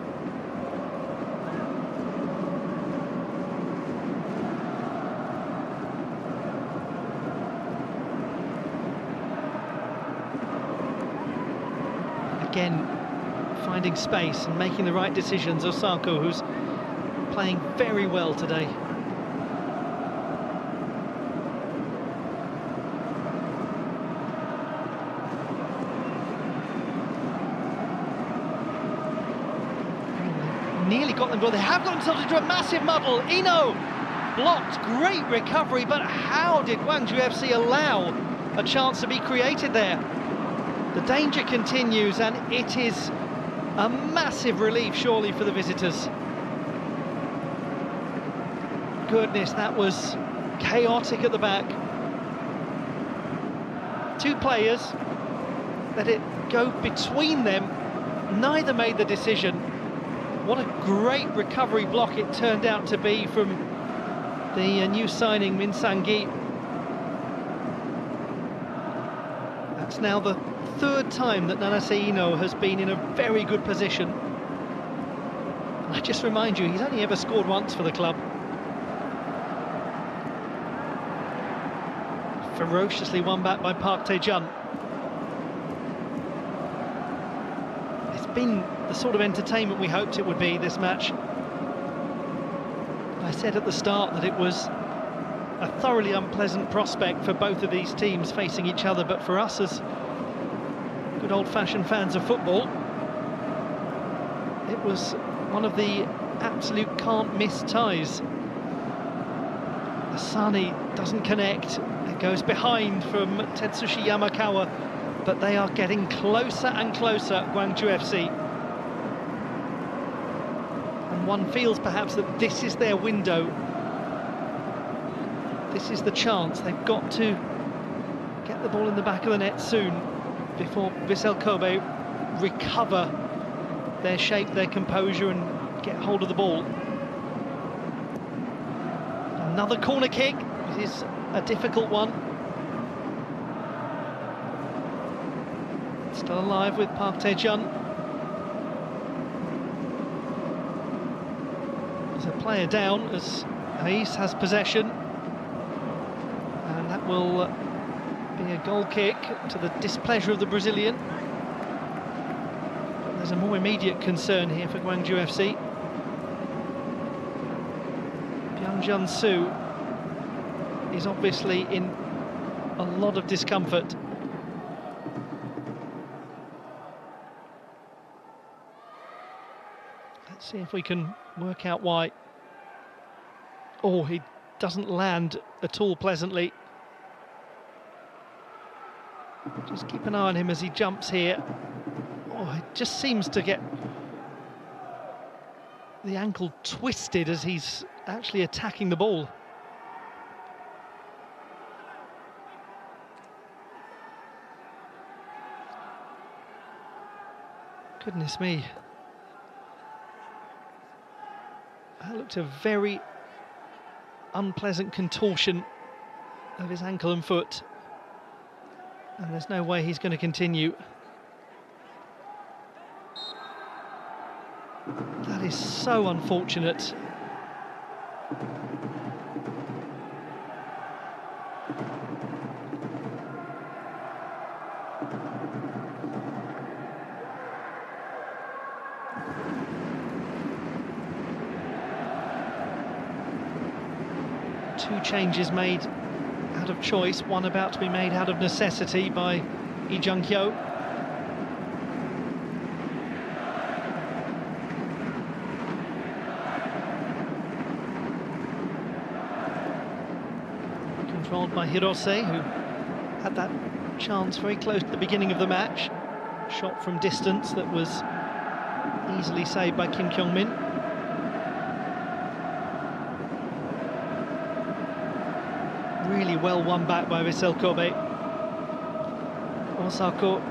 Again, finding space and making the right decisions. Osako, who's playing very well today. Nearly got them, but they have got themselves into a massive muddle. Ino blocked, great recovery, but how did Gwangju FC allow a chance to be created there? The danger continues, and it is a massive relief, surely, for the visitors. Goodness, that was chaotic at the back. 2 players, let it go between them. Neither made the decision. What a great recovery block it turned out to be from the new signing, Min Sang-gi. That's now the 3rd time that Nanase Ino has been in a very good position. I just remind you, he's only ever scored once for the club. Ferociously won back by Park Tae-jun. It's been the sort of entertainment we hoped it would be, this match. I said at the start that it was a thoroughly unpleasant prospect for both of these teams facing each other, but for us as good old-fashioned fans of football, it was one of the absolute can't-miss ties. Asani doesn't connect. It goes behind from Tetsushi Yamakawa, but they are getting closer and closer, Gwangju FC. And one feels perhaps that this is their window. This is the chance. They've got to get the ball in the back of the net soon before Vissel Kobe recover their shape, their composure, and get hold of the ball. Another corner kick. It is a difficult one. Still alive with Park Tae-jun. player down as Hayes has possession, and that will be a goal kick to the displeasure of the Brazilian. But there's a more immediate concern here for Gwangju FC. Su is obviously in a lot of discomfort. Let's see if we can work out why. Oh, he doesn't land at all pleasantly. Just keep an eye on him as he jumps here. Oh, it just seems to get the ankle twisted as he's actually attacking the ball. Goodness me. That looked a very unpleasant contortion of his ankle and foot, and there's no way he's going to continue. That is so unfortunate. Two changes made out of choice, one about to be made out of necessity by Lee Jung-hyo. Controlled by Hirose, who had that chance very close to the beginning of the match. Shot from distance that was easily saved by Kim Kyung-min. Really well won back by Vissel Kobe. Osako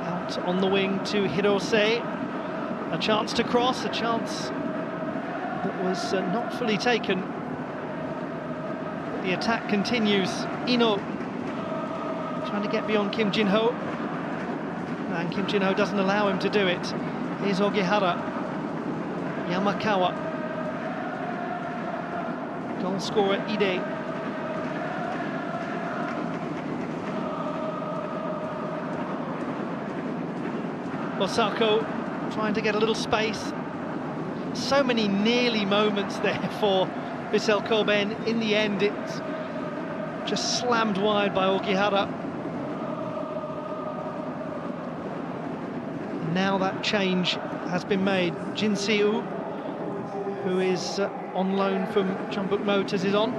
out on the wing to Hirose. A chance to cross, a chance that was not fully taken. The attack continues. Ino trying to get beyond Kim Jin-ho, and Kim Jin-ho doesn't allow him to do it. Here's Ogihara. Yamakawa. Goal scorer Ide. Osako trying to get a little space. So many nearly moments there for Vissel Kobe, and in the end it's just slammed wide by Ogihara. Now that change has been made. Jin Si-woo, who is on loan from Jeonbuk Motors, is on.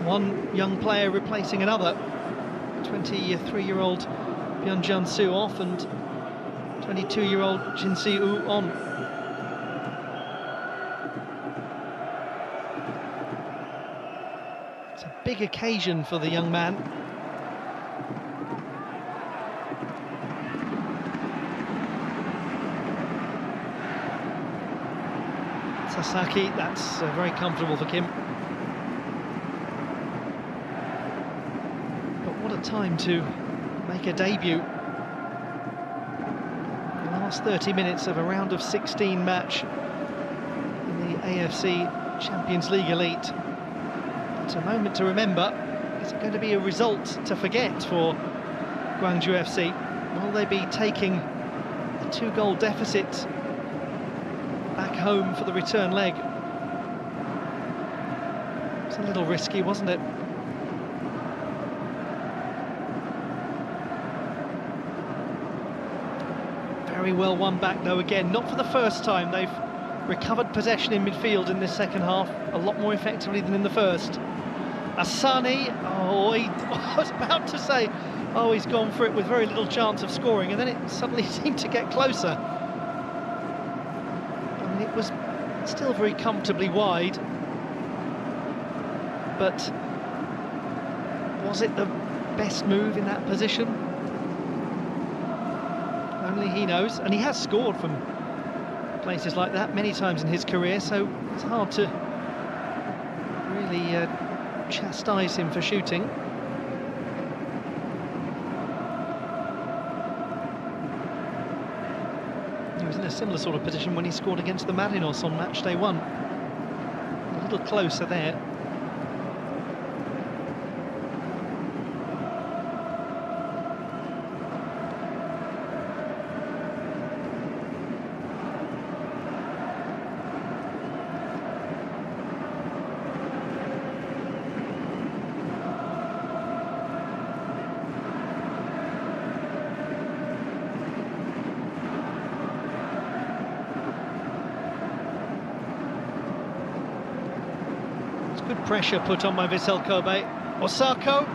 One young player replacing another. 23-year-old Byung-jun Soo off and 22-year-old Jin Si-woo on. It's a big occasion for the young man. Sasaki, that's very comfortable for Kim. Time to make a debut. The last 30 minutes of a round of 16 match in the AFC Champions League Elite. It's a moment to remember. Is it going to be a result to forget for Gwangju FC? Will they be taking a 2-goal deficit back home for the return leg? It's a little risky, wasn't it? Very well won back though again, not for the first time. They've recovered possession in midfield in this second half a lot more effectively than in the first. Asani, I was about to say, oh, he's gone for it with very little chance of scoring, and then it suddenly seemed to get closer. I mean, it was still very comfortably wide, but was it the best move in that position? Only he knows, and he has scored from places like that many times in his career, so it's hard to really chastise him for shooting. similar sort of position when he scored against the Marinos on match day 1. A little closer there. Good pressure put on by Vissel Kobe. Osako.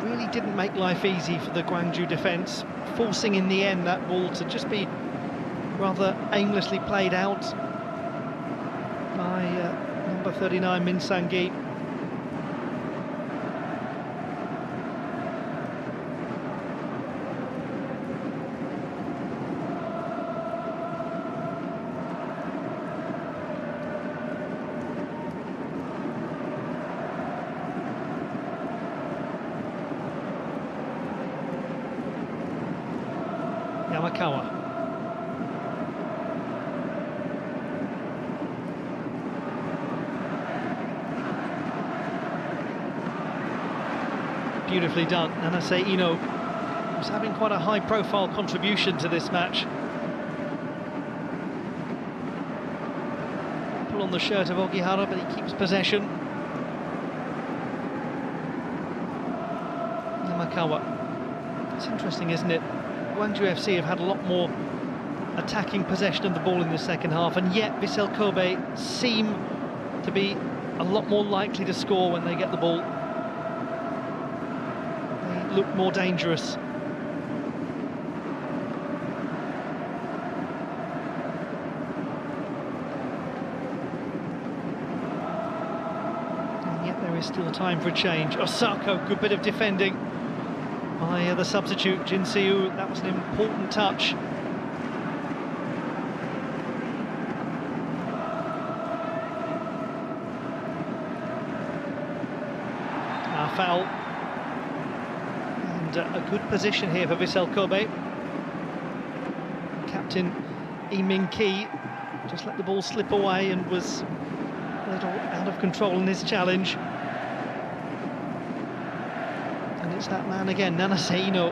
Really didn't make life easy for the Gwangju defence, forcing in the end that ball to just be rather aimlessly played out by number 39 Min Sang-gi. Yamakawa. Beautifully done. And I say Ino was having quite a high-profile contribution to this match. Pull on the shirt of Ogihara, but he keeps possession. Yamakawa. It's interesting, isn't it? Gwangju FC have had a lot more attacking possession of the ball in the second half, and yet Vissel Kobe seem to be a lot more likely to score when they get the ball. They look more dangerous. And yet there is still time for a change. Osako, good bit of defending by the substitute, Jin Siu. That was an important touch. Foul. And a good position here for Vissel Kobe. Captain Lee Min-ki just let the ball slip away and was a little out of control in his challenge. It's that man again, Nanase Ino.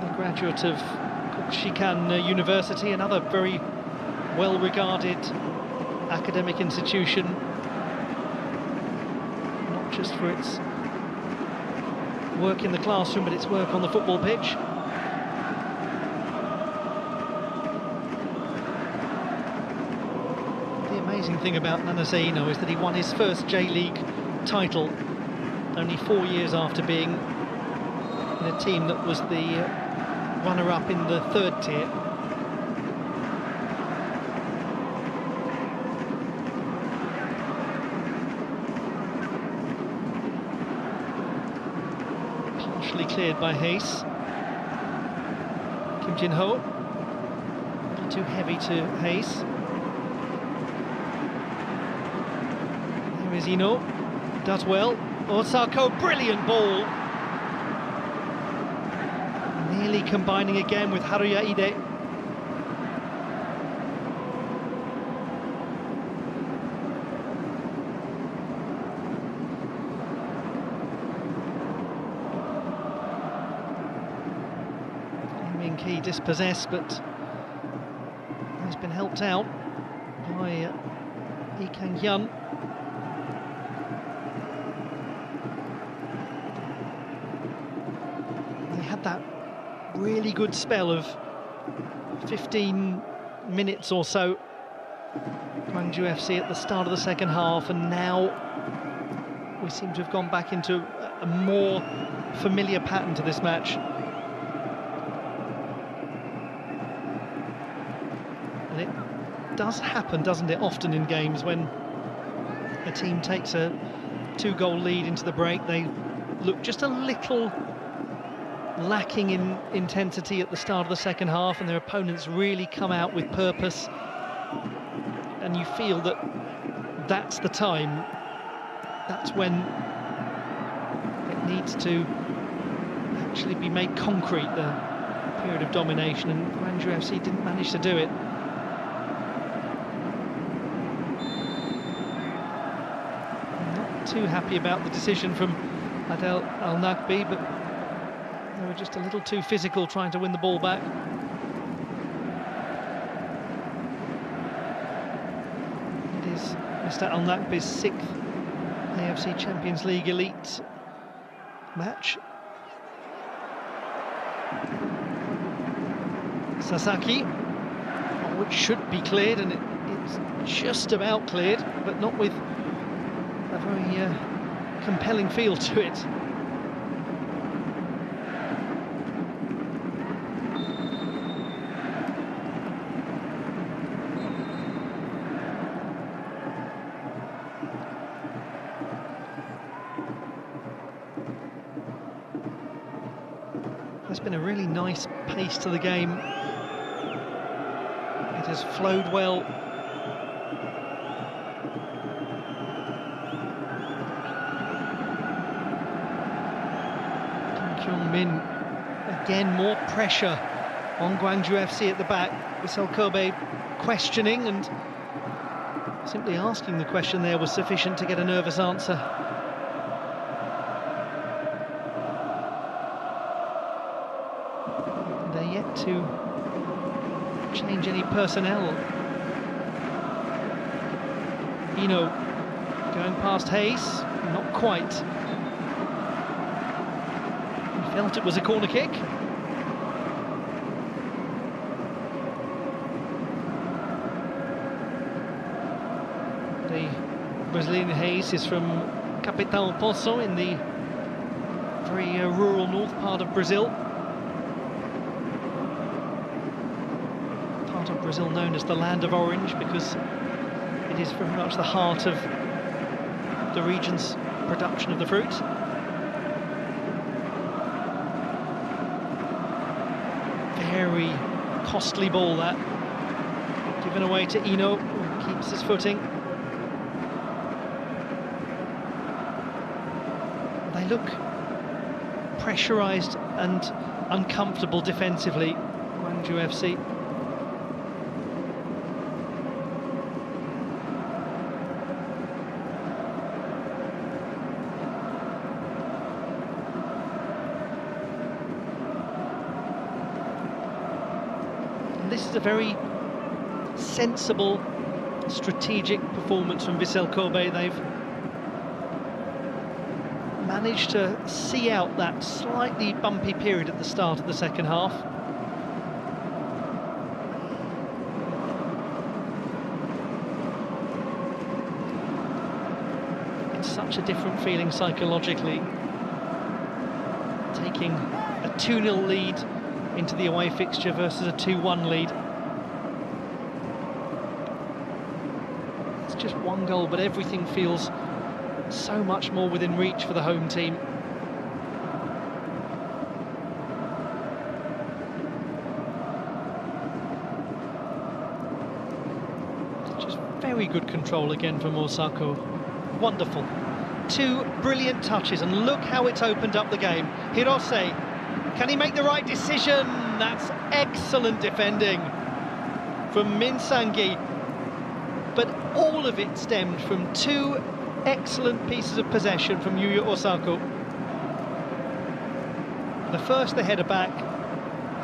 The graduate of Kokushikan University, another very well-regarded academic institution, not just for its work in the classroom, but its work on the football pitch. The amazing thing about Nanase Ino is that he won his first J-League title only 4 years after being in a team that was the runner-up in the 3rd tier. Partially cleared by Hayes. Kim Jin-ho, a little too heavy to Hayes. Ino does well. Osako, brilliant ball. Nearly combining again with Haruya Ide. Min-ki dispossessed, but has been helped out by Lee Kang-hyun. That really good spell of 15 minutes or so, Gwangju FC at the start of the second half, and now we seem to have gone back into a more familiar pattern to this match. And it does happen, doesn't it, often in games when a team takes a 2-goal lead into the break, they look just a little lacking in intensity at the start of the second half, and their opponents really come out with purpose, and you feel that that's the time, that's when needs to actually be made concrete, the period of domination, and Gwangju FC didn't manage to do it. Not too happy about the decision from Adel Al-Naqbi, but they were just a little too physical trying to win the ball back. It is Mr. Al-Naqbi's 6th AFC Champions League elite match. Sasaki, which should be cleared, and it's just about cleared, but not with a very compelling feel to it. There's been a really nice pace to the game. It has flowed well. Min, again, more pressure on Gwangju FC at the back. Vissel Kobe questioning, and simply asking the question there was sufficient to get a nervous answer. They're yet to change any personnel. Eno going past Hayes, not quite. Felt it was a corner kick. The Brazilian Hayes is from Capital Poço in the very rural north part of Brazil. Part of Brazil known as the Land of Orange because it is very much the heart of the region's production of the fruit. Very costly ball that, given away to Eno, who keeps his footing. They look pressurised and uncomfortable defensively, Gwangju FC. This is a very sensible, strategic performance from Vissel Kobe. They've managed to see out that slightly bumpy period at the start of the second half. It's such a different feeling psychologically, taking a 2-0 lead into the away fixture versus a 2-1 lead. It's just one goal, but everything feels so much more within reach for the home team. Just very good control again from Osako. Wonderful. 2 brilliant touches, and look how it's opened up the game. Hirose, can he make the right decision? That's excellent defending from Minsangi. But all of it stemmed from 2 excellent pieces of possession from Yuya Osako. The first, the header back,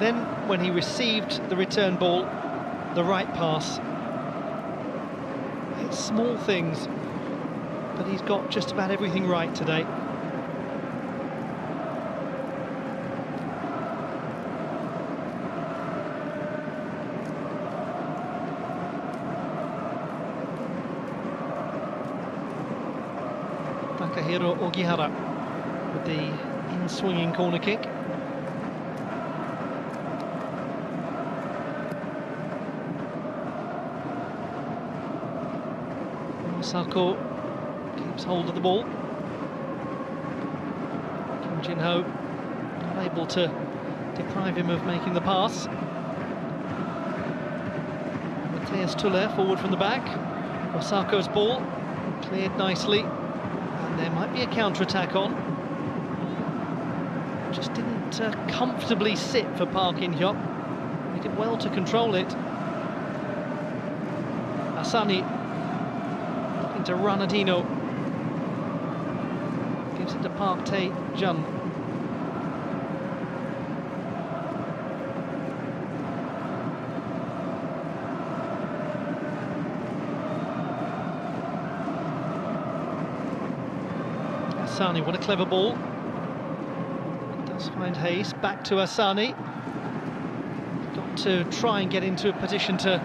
then when he received the return ball, the right pass. It's small things, but he's got just about everything right today. Takahiro Ogihara with the in-swinging corner kick. Osako keeps hold of the ball. Kim Jin-ho unable to deprive him of making the pass. Matthias Tuller forward from the back. Osako's ball cleared nicely. There might be a counter-attack on. just didn't comfortably sit for Park In-hyuk. He did well to control it. Asani looking to run at Ino. Gives it to Park Tae-jun. Asani, what a clever ball. Does find Hayes, back to Asani. Got to try and get into a position to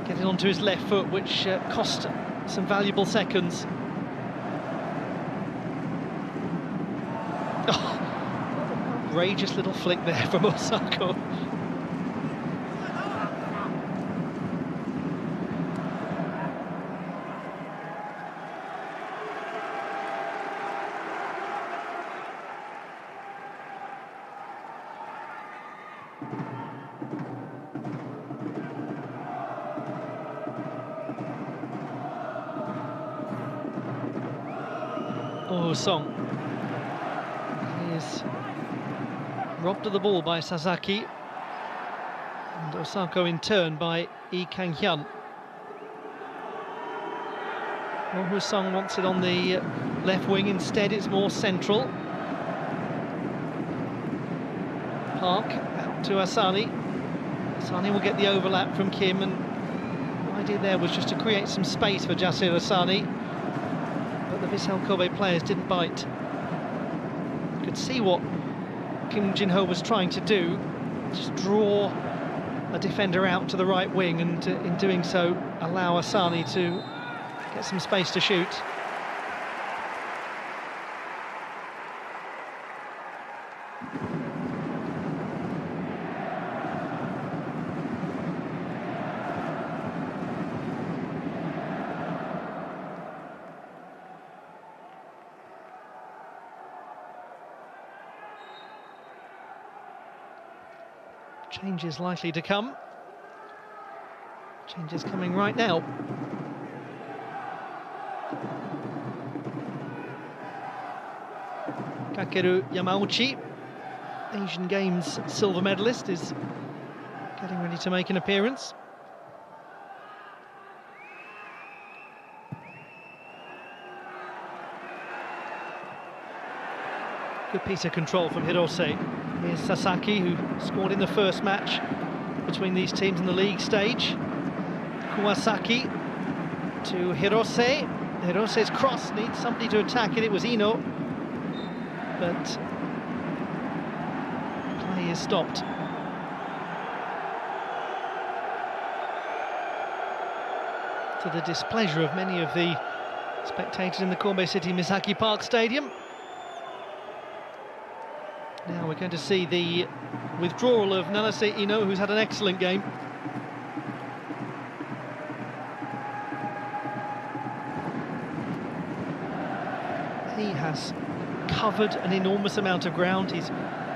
get it onto his left foot, which cost some valuable seconds. Oh, outrageous little flick there from Osako. Oh, Song. He is robbed of the ball by Sasaki. And Osako in turn by Lee Kang-hyun. Oh, Song wants it on the left wing, instead it's more central. Park out to Asani. Asani will get the overlap from Kim, and the idea there was just to create some space for Jasir Asani. But the Vissel Kobe players didn't bite. You could see what Kim Jin-ho was trying to do, just draw a defender out to the right wing, and in doing so allow Asani to get some space to shoot. Changes likely to come. Changes coming right now. Kakeru Yamauchi, Asian Games silver medalist, is getting ready to make an appearance. Good piece of control from Hirose. Here's Sasaki, who scored in the first match between these teams in the league stage. Kuwasaki to Hirose. Hirose's cross needs somebody to attack it. It was Ino, but play is stopped. To the displeasure of many of the spectators in the Kobe City Misaki Park Stadium. Now we're going to see the withdrawal of Nanase Ino, who's had an excellent game. He has covered an enormous amount of ground. He's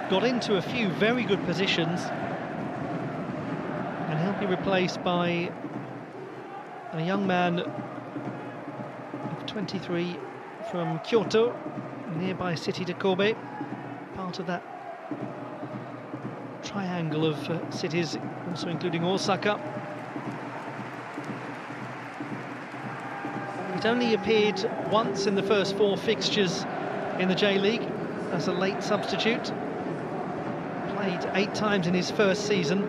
got into a few very good positions, and he'll be replaced by a young man of 23 from Kyoto, nearby city to Kobe. Part of that triangle of cities, also including Osaka. He's only appeared once in the first 4 fixtures in the J-League as a late substitute. Played 8 times in his first season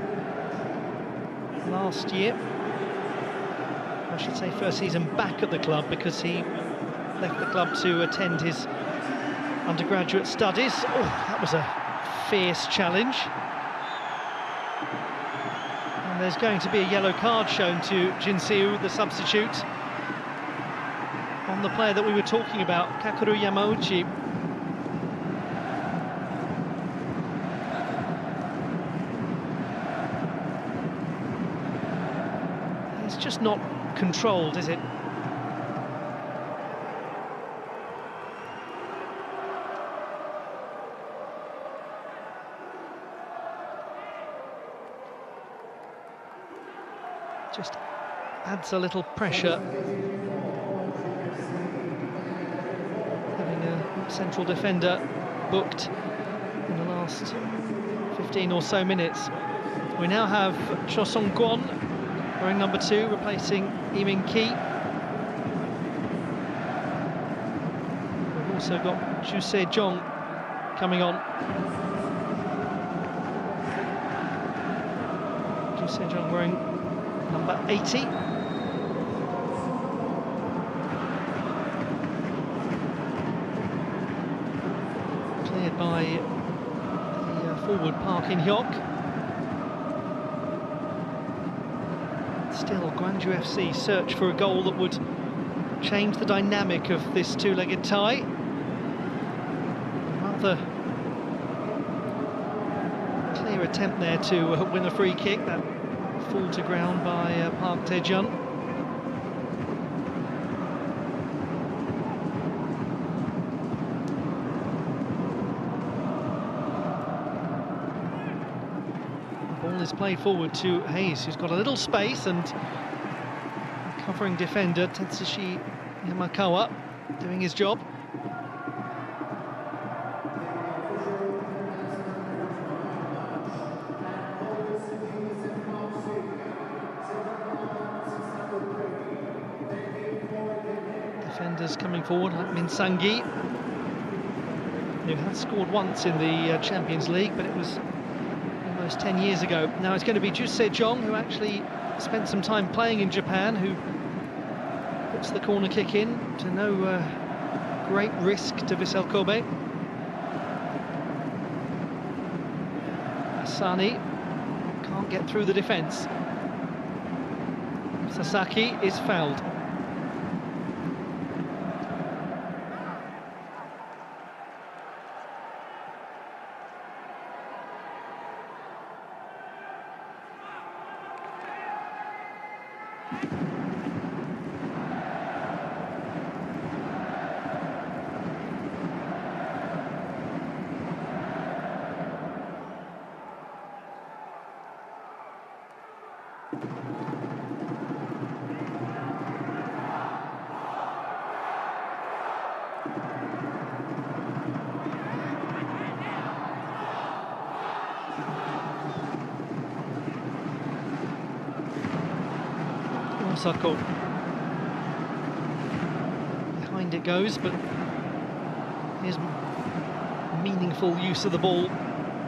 last year. I should say first season back at the club, because he left the club to attend his undergraduate studies. Oh, that was a fierce challenge. And there's going to be a yellow card shown to Jin Seo, the substitute, on the player that we were talking about, Kakeru Yamauchi. It's just not controlled, is it? Just adds a little pressure, having a central defender booked in the last last 15 or so minutes. We now have Cho Song-kwon wearing number 2, replacing Lee Min-ki. We've also got Ju Se-jong coming on. Ju Se-jong wearing number 80. Cleared by the forward Park In-hyuk. Still, Gwangju FC search for a goal that would change the dynamic of this two-legged tie. Rather clear attempt there to win a free kick, that fall to ground by Park Tae-jun. Is played forward to Hayes, who's got a little space, and covering defender Tetsushi Yamakawa doing his job. Defenders coming forward like Min Sang-gi, who had scored once in the Champions League, but it was almost 10 years ago. Now it's going to be Ju Se-jong, who actually spent some time playing in Japan, who puts the corner kick in to no great risk to Vissel Kobe. Asani can't get through the defence. Sasaki is fouled. Osako. Behind it goes, but his meaningful use of the ball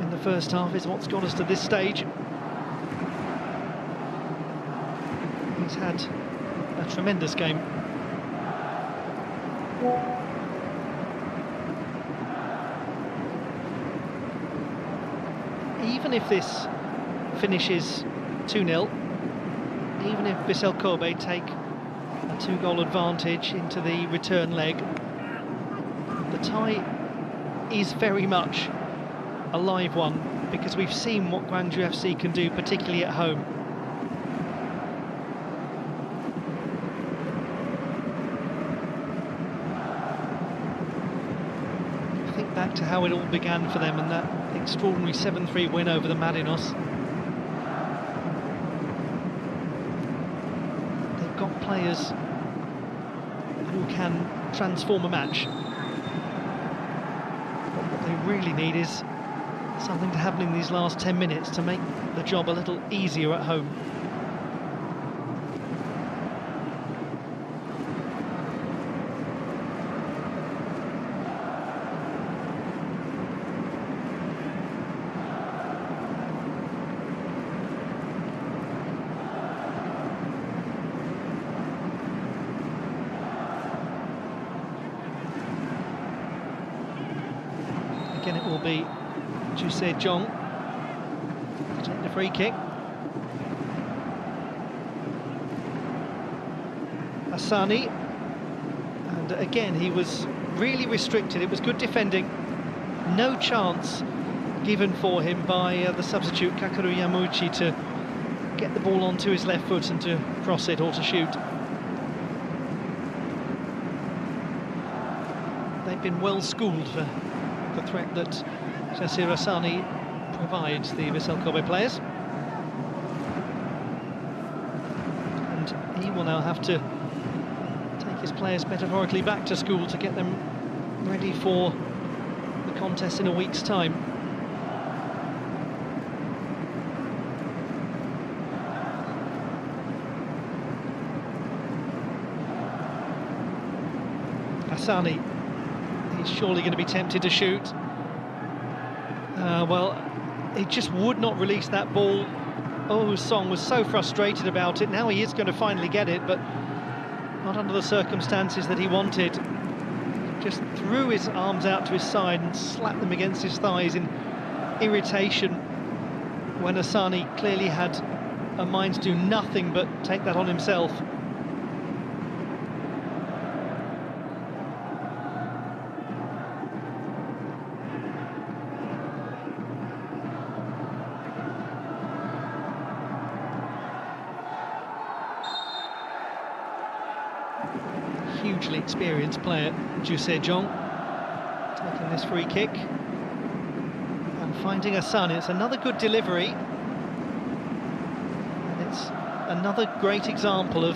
in the first half is what's got us to this stage. He's had a tremendous game. Even if this finishes 2-0, even if Vissel Kobe take a 2-goal advantage into the return leg, the tie is very much a live one, because we've seen what Gwangju FC can do, particularly at home. Think back to how it all began for them and that extraordinary 7-3 win over the Marinos. Players who can transform a match. What they really need is something to happen in these last 10 minutes to make the job a little easier at home. Again, it will be Ju Se-jong to take the free kick. Asani, and again he was really restricted. It was good defending, no chance given for him by the substitute Kakeru Yamauchi to get the ball onto his left foot and to cross it or to shoot. They've been well schooled for the threat that Jasir Asani provides the Vissel Kobe players. And he will now have to take his players metaphorically back to school to get them ready for the contest in a week's time. Asani. He's surely going to be tempted to shoot. Well, he just would not release that ball. Oh, Song was so frustrated about it. Now he is going to finally get it, but not under the circumstances that he wanted. Just threw his arms out to his side and slapped them against his thighs in irritation when Asani clearly had a mind to do nothing but take that on himself. Hugely experienced player, Ju Se-jong, taking this free kick and finding Asani. It's another good delivery, and it's another great example of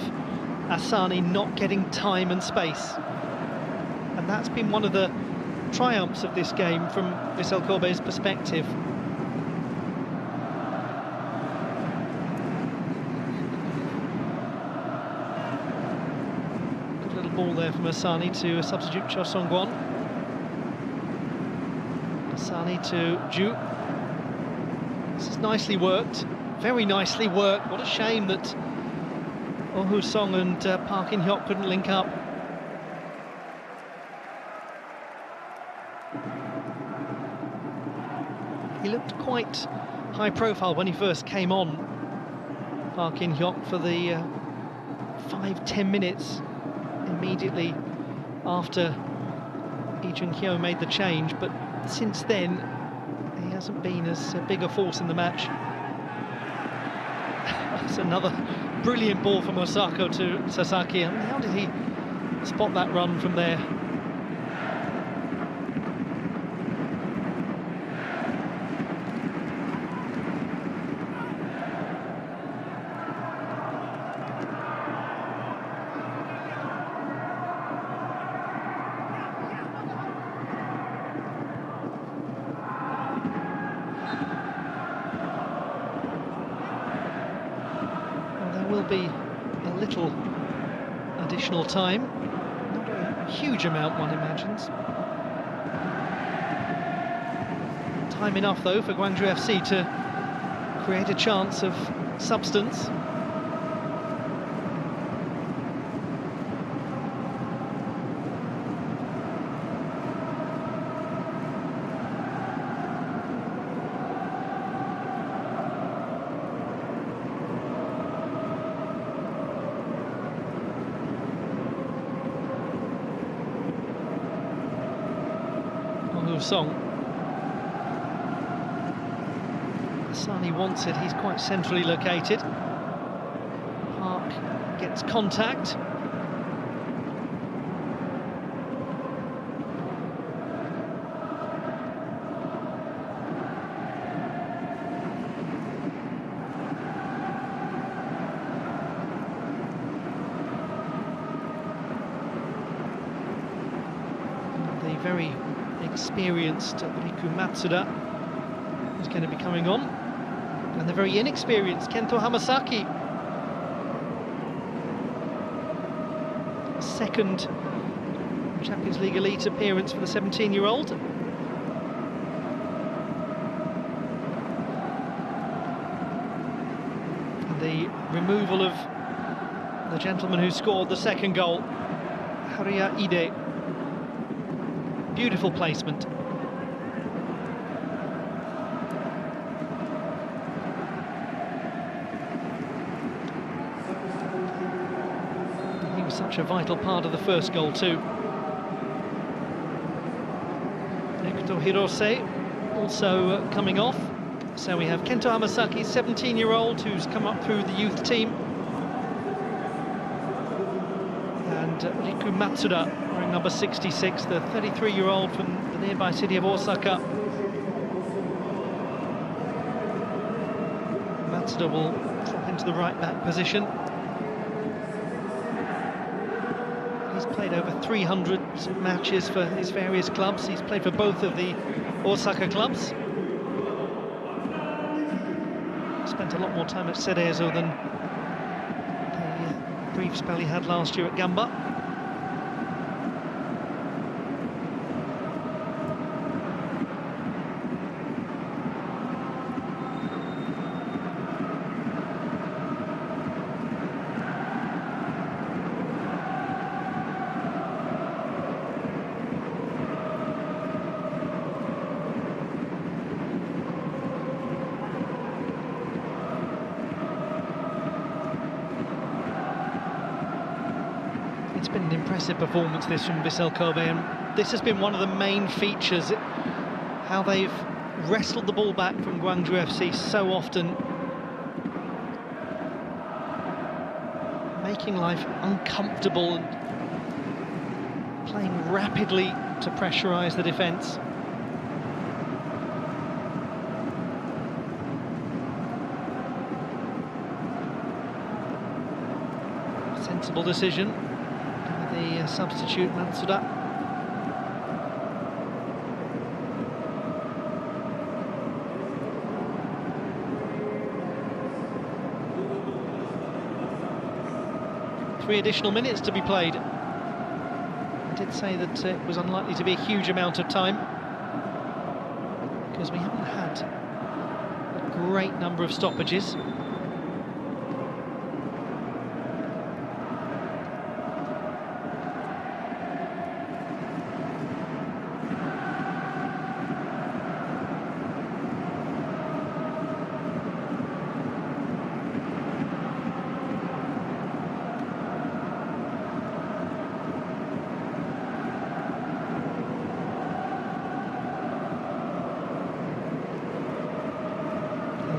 Asani not getting time and space, and that's been one of the triumphs of this game from Vissel Kobe's perspective. Ball there from Asani to substitute Cho Song-kwon. Asani to Ju. This is nicely worked, very nicely worked. What a shame that Oh Woo-sung and Park In-hyuk couldn't link up. He looked quite high profile when he first came on, Park In-hyuk, for the 5-10 minutes immediately after Lee Jung-hyo made the change, but since then he hasn't been as big a force in the match. That's another brilliant ball from Osako to Sasaki. I mean, how did he spot that run from there? Be a little additional time, not a huge amount one imagines. Time enough though for Gwangju FC to create a chance of substance. Song. Asani wants it, he's quite centrally located. Park gets contact. The very experienced Riku Matsuda is going to be coming on, and the very inexperienced Kento Hamasaki. Second Champions League elite appearance for the 17-year-old. The removal of the gentleman who scored the second goal, Haruya Ide. Beautiful placement. He was such a vital part of the first goal too. Ekuto Hirose also coming off. So we have Kento Hamasaki, 17-year-old, who's come up through the youth team. And Riku Matsuda, wearing number 66, the 33-year-old from the nearby city of Osaka. Matsuda will drop into the right-back position. He's played over 300 matches for his various clubs. He's played for both of the Osaka clubs. Spent a lot more time at Cerezo than the brief spell he had last year at Gamba. impressive performance this from Vissel Kobe, and this has been one of the main features, how they've wrestled the ball back from Gwangju FC so often, making life uncomfortable and playing rapidly to pressurise the defence. Sensible decision by the substitute Matsuda. Three additional minutes to be played. I did say that it was unlikely to be a huge amount of time because we haven't had a great number of stoppages.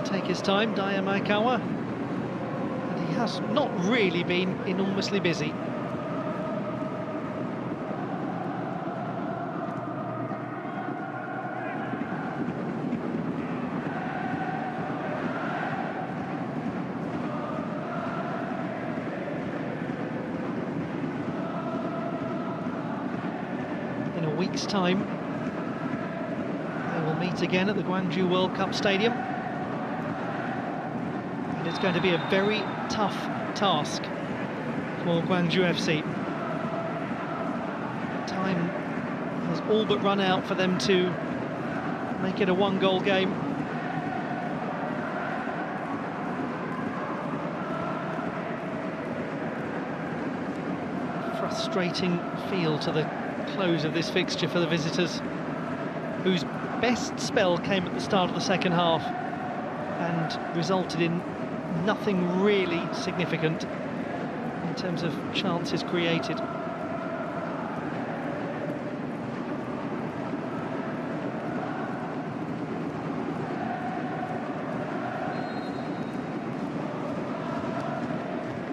Take his time, Daya Maekawa, and he has not really been enormously busy. In a week's time, they will meet again at the Gwangju World Cup Stadium. It's going to be a very tough task for Gwangju FC. Time has all but run out for them to make it a one-goal game. Frustrating feel to the close of this fixture for the visitors, whose best spell came at the start of the second half and resulted in nothing really significant in terms of chances created.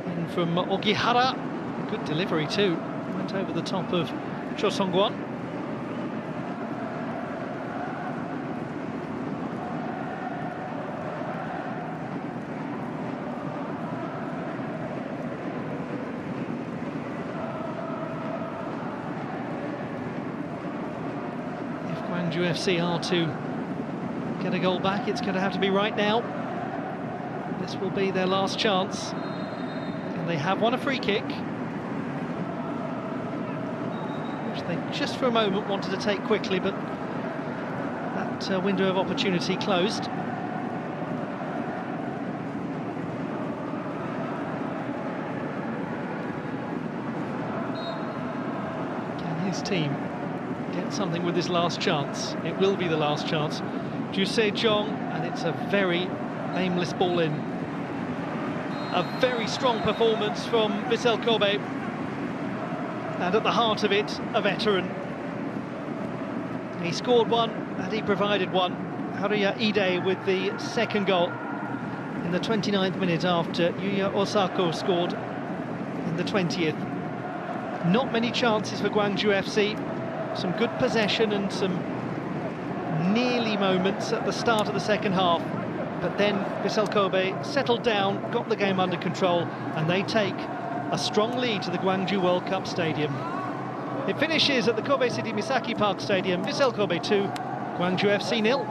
In from Ogihara, good delivery too, went over the top of Cho Song-kwon. Gwangju FC are to get a goal back, it's going to have to be right now. This will be their last chance, and they have won a free kick, which they just for a moment wanted to take quickly, but that window of opportunity closed. Can his team get something with this last chance? It will be the last chance. Jusei Jong, and it's a very aimless ball in. A very strong performance from Vissel Kobe, and at the heart of it, a veteran. He scored one and he provided one. Haruya Ide with the second goal in the 29th minute after Yuya Osako scored in the 20th. Not many chances for Gwangju FC. Some good possession and some nearly moments at the start of the second half, but then Vissel Kobe settled down, got the game under control, and they take a strong lead to the Gwangju World Cup Stadium. It finishes at the Kobe City Misaki Park Stadium, Vissel Kobe 2, Gwangju FC 0.